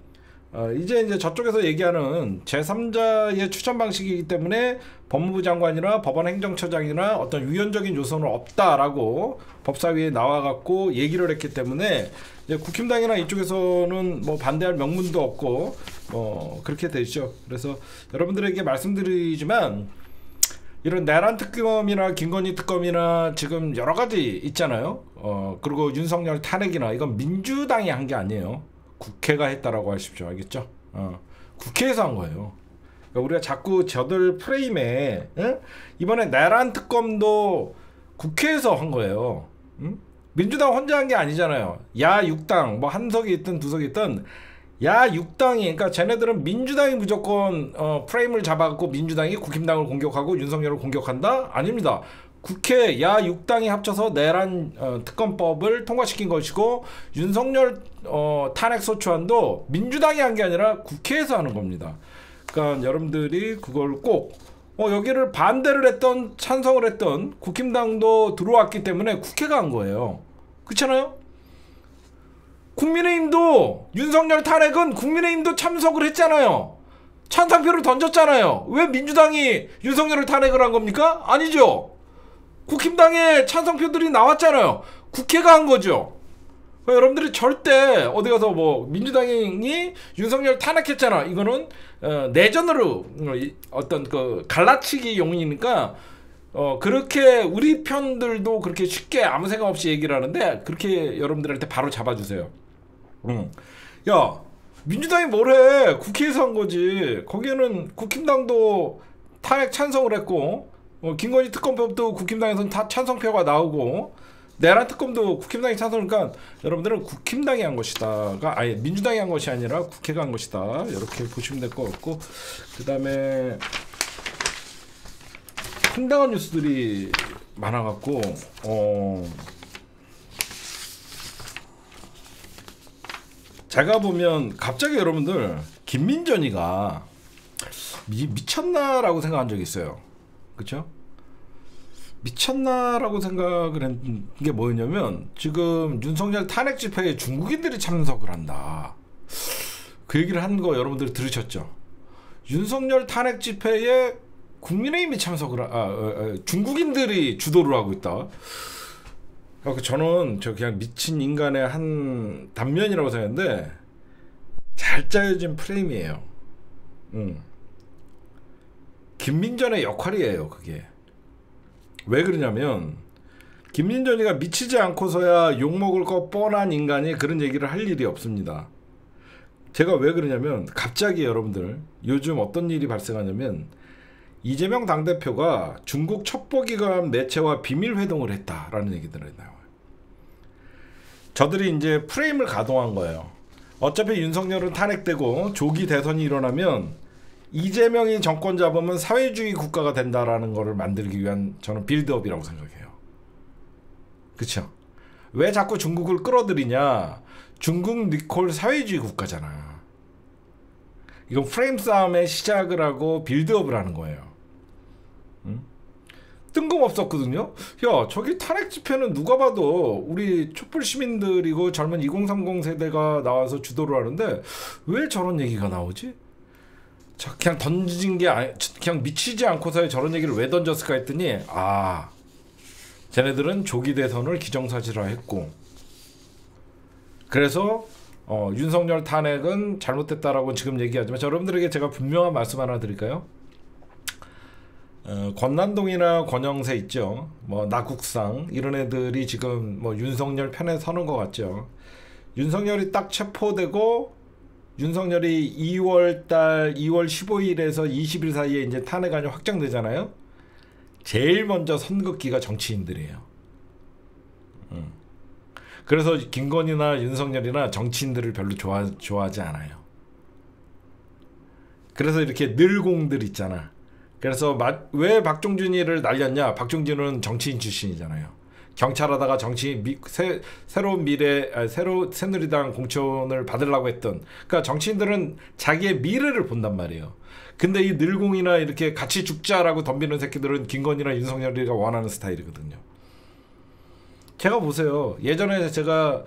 이제 저쪽에서 얘기하는 제3자의 추천 방식이기 때문에 법무부 장관이나 법원 행정처장이나 어떤 유연적인 요소는 없다라고 법사위에 나와갖고 얘기를 했기 때문에 이제 국힘당이나 이쪽에서는 뭐 반대할 명분도 없고 그렇게 되죠. 그래서 여러분들에게 말씀드리지만, 이런 내란 특검이나 김건희 특검이나 지금 여러 가지 있잖아요. 그리고 윤석열 탄핵이나 이건 민주당이 한 게 아니에요. 국회가 했다라고 하십시오. 알겠죠? 국회에서 한 거예요. 그러니까 우리가 자꾸 저들 프레임에 이번에 내란 특검도 국회에서 한 거예요. 민주당 혼자 한 게 아니잖아요. 야 6당 뭐 한 석이 있든 두 석이 있든 야 6당이 그러니까 쟤네들은 민주당이 무조건 프레임을 잡아갖고 민주당이 국힘당을 공격하고 윤석열을 공격한다? 아닙니다. 국회 야 6당이 합쳐서 내란 특검법을 통과시킨 것이고 윤석열 탄핵소추안도 민주당이 한 게 아니라 국회에서 하는 겁니다. 그러니까 여러분들이 그걸 꼭 여기를 반대를 했던 찬성을 했던 국힘당도 들어왔기 때문에 국회가 한 거예요. 그렇잖아요? 국민의힘도 윤석열 탄핵은 국민의힘도 참석을 했잖아요. 찬성표를 던졌잖아요. 왜 민주당이 윤석열을 탄핵을 한 겁니까? 아니죠. 국힘당의 찬성표들이 나왔잖아요. 국회가 한 거죠. 그러니까 여러분들이 절대 어디 가서 뭐 민주당이 윤석열 탄핵했잖아. 이거는 내전으로 어떤 그 갈라치기 용이니까 그렇게 우리 편들도 그렇게 쉽게 아무 생각 없이 얘기를 하는데 그렇게 여러분들한테 바로 잡아주세요. 야 민주당이 뭘해? 국회에서 한 거지. 거기에는 국힘당도 탄핵 찬성을 했고 김건희 특검법도 국힘당에서는 다 찬성표가 나오고 내란 특검도 국힘당이 찬성하니까 여러분들은 국힘당이 한 것이다가 아예 민주당이 한 것이 아니라 국회가 한 것이다. 이렇게 보시면 될 것 같고 그 다음에 황당한 뉴스들이 많아갖고 제가 보면 갑자기 여러분들 김민전이가 미쳤나라고 생각한 적이 있어요. 그쵸? 미쳤나라고 생각을 한 게 뭐였냐면 지금 윤석열 탄핵 집회에 중국인들이 참석을 한다. 그 얘기를 한 거 여러분들 들으셨죠? 윤석열 탄핵 집회에 국민의힘이 참석을 중국인들이 주도를 하고 있다. 저는 그냥 미친 인간의 한 단면이라고 생각했는데 잘 짜여진 프레임이에요. 김민전의 역할이에요. 그게 왜 그러냐면 김민전이가 미치지 않고서야 욕먹을 거 뻔한 인간이 그런 얘기를 할 일이 없습니다. 제가 왜 그러냐면 갑자기 여러분들 요즘 어떤 일이 발생하냐면 이재명 당대표가 중국 첩보기관 매체와 비밀회동을 했다라는 얘기들이 나와요. 저들이 이제 프레임을 가동한 거예요. 어차피 윤석열은 탄핵되고 조기 대선이 일어나면 이재명이 정권 잡으면 사회주의 국가가 된다라는 거를 만들기 위한 저는 빌드업이라고 생각해요. 그쵸? 왜 자꾸 중국을 끌어들이냐? 중국 니콜 사회주의 국가잖아. 이건 프레임 싸움의 시작을 하고 빌드업을 하는 거예요. 뜬금없었거든요. 야 저기 탄핵 집회는 누가 봐도 우리 촛불 시민들이고 젊은 2030 세대가 나와서 주도를 하는데 왜 저런 얘기가 나오지? 그냥 던진 게 그냥 미치지 않고서 저런 얘기를 왜 던졌을까 했더니 쟤네들은 조기 대선을 기정사실화했고 그래서 윤석열 탄핵은 잘못됐다라고 지금 얘기하지만 여러분들에게 제가 분명한 말씀 하나 드릴까요? 권난동이나 권영세 있죠. 뭐 나국상 이런 애들이 지금 뭐 윤석열 편에 서는 것 같죠. 윤석열이 딱 체포되고 윤석열이 2월 15일에서 20일 사이에 이제 탄핵안이 확정되잖아요. 제일 먼저 선긋기가 정치인들이에요. 그래서 김건희나 윤석열이나 정치인들을 별로 좋아하지 않아요. 그래서 이렇게 늘공들 있잖아. 그래서 왜 박종준이를 날렸냐? 박종준은 정치인 출신이잖아요. 경찰하다가 새로운 미래, 새누리당 공천을 받으려고 했던. 그러니까 정치인들은 자기의 미래를 본단 말이에요. 근데 이 늘공이나 이렇게 같이 죽자라고 덤비는 새끼들은 김건희나 윤석열이가 원하는 스타일이거든요. 제가 보세요. 예전에 제가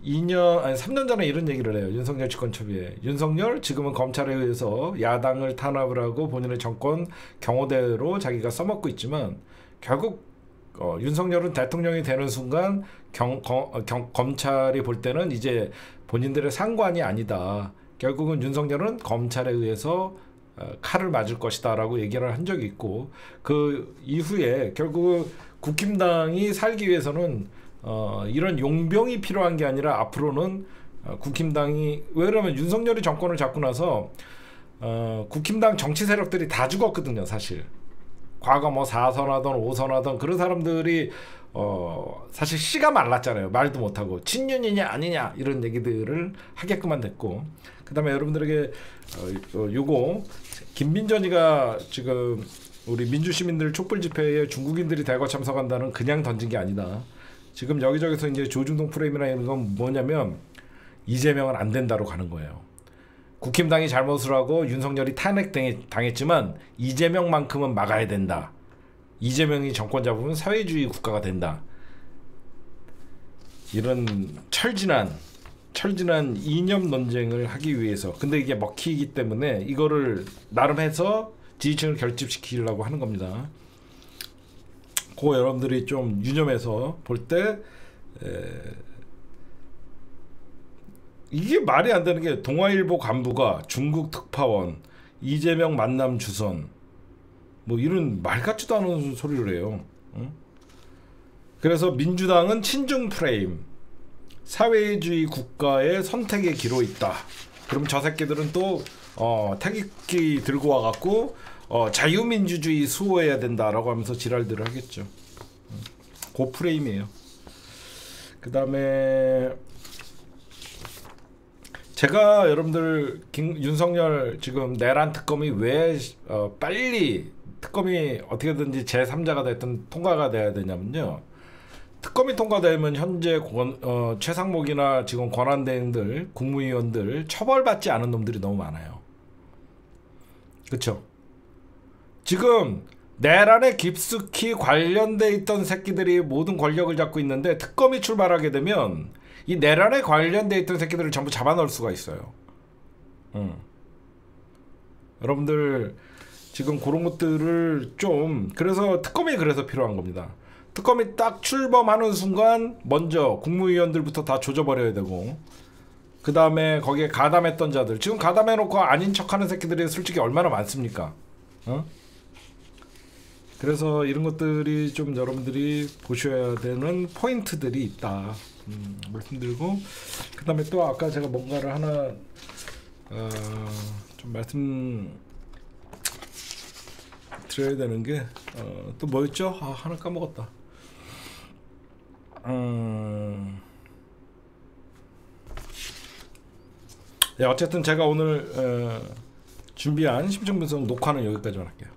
3년 전에 이런 얘기를 해요. 윤석열 직권 초비에. 윤석열 지금은 검찰에 의해서 야당을 탄압을 하고 본인의 정권 경호대로 자기가 써먹고 있지만 결국 윤석열은 대통령이 되는 순간 검찰이 볼 때는 이제 본인들의 상관이 아니다. 결국은 윤석열은 검찰에 의해서 칼을 맞을 것이다 라고 얘기를 한 적이 있고 그 이후에 결국 국힘당이 살기 위해서는 이런 용병이 필요한 게 아니라 앞으로는 국힘당이 왜 그러면 윤석열이 정권을 잡고 나서 국힘당 정치 세력들이 다 죽었거든요, 사실. 과거 뭐 4선하던 5선하던 그런 사람들이 사실 씨가 말랐잖아요. 말도 못하고 친윤이냐 아니냐 이런 얘기들을 하게끔만 됐고, 그 다음에 여러분들에게 요거 김민전이가 지금 우리 민주시민들 촛불 집회에 중국인들이 대거 참석한다는 그냥 던진 게 아니다. 지금 여기저기서 이제 조중동 프레임이나 이런 건 뭐냐면 이재명은 안 된다로 가는 거예요. 국힘당이 잘못을 하고 윤석열이 탄핵당했지만 이재명만큼은 막아야 된다. 이재명이 정권 잡으면 사회주의 국가가 된다. 이런 철진한 이념 논쟁을 하기 위해서, 근데 이게 먹히기 때문에 이거를 나름 해서 지지층을 결집시키려고 하는 겁니다. 그거 여러분들이 좀 유념해서 볼 때 이게 말이 안 되는 게, 동아일보 간부가 중국 특파원, 이재명 만남 주선, 뭐 이런 말 같지도 않은 소리를 해요. 응? 그래서 민주당은 친중 프레임, 사회주의 국가의 선택의 기로 있다. 그럼 저 새끼들은 또 태극기 들고 와갖고 자유민주주의 수호해야 된다라고 하면서 지랄들을 하겠죠. 그 프레임이에요. 그 다음에 제가 여러분들 윤석열 지금 내란 특검이 왜 빨리 특검이 어떻게든지 제3자가 됐든 통과가 돼야 되냐면요. 특검이 통과되면 현재 최상목이나 지금 권한대행들, 국무위원들 처벌받지 않은 놈들이 너무 많아요. 그쵸? 지금 내란에 깊숙이 관련돼 있던 새끼들이 모든 권력을 잡고 있는데, 특검이 출발하게 되면 이 내란에 관련돼 있던 새끼들을 전부 잡아넣을 수가 있어요. 여러분들 지금 그런 것들을 좀, 그래서 특검이 그래서 필요한 겁니다. 특검이 딱 출범하는 순간 먼저 국무위원들부터 다 조져버려야 되고, 그 다음에 거기에 가담했던 자들, 지금 가담해놓고 아닌 척하는 새끼들이 솔직히 얼마나 많습니까? 그래서 이런 것들이 좀 여러분들이 보셔야 되는 포인트들이 있다, 말씀드리고, 그 다음에 또 아까 제가 뭔가를 하나 좀 말씀 드려야 되는 게 또 뭐였죠? 하나 까먹었다. 네, 어쨌든 제가 오늘 준비한 심층분석 녹화는 여기까지만 할게요.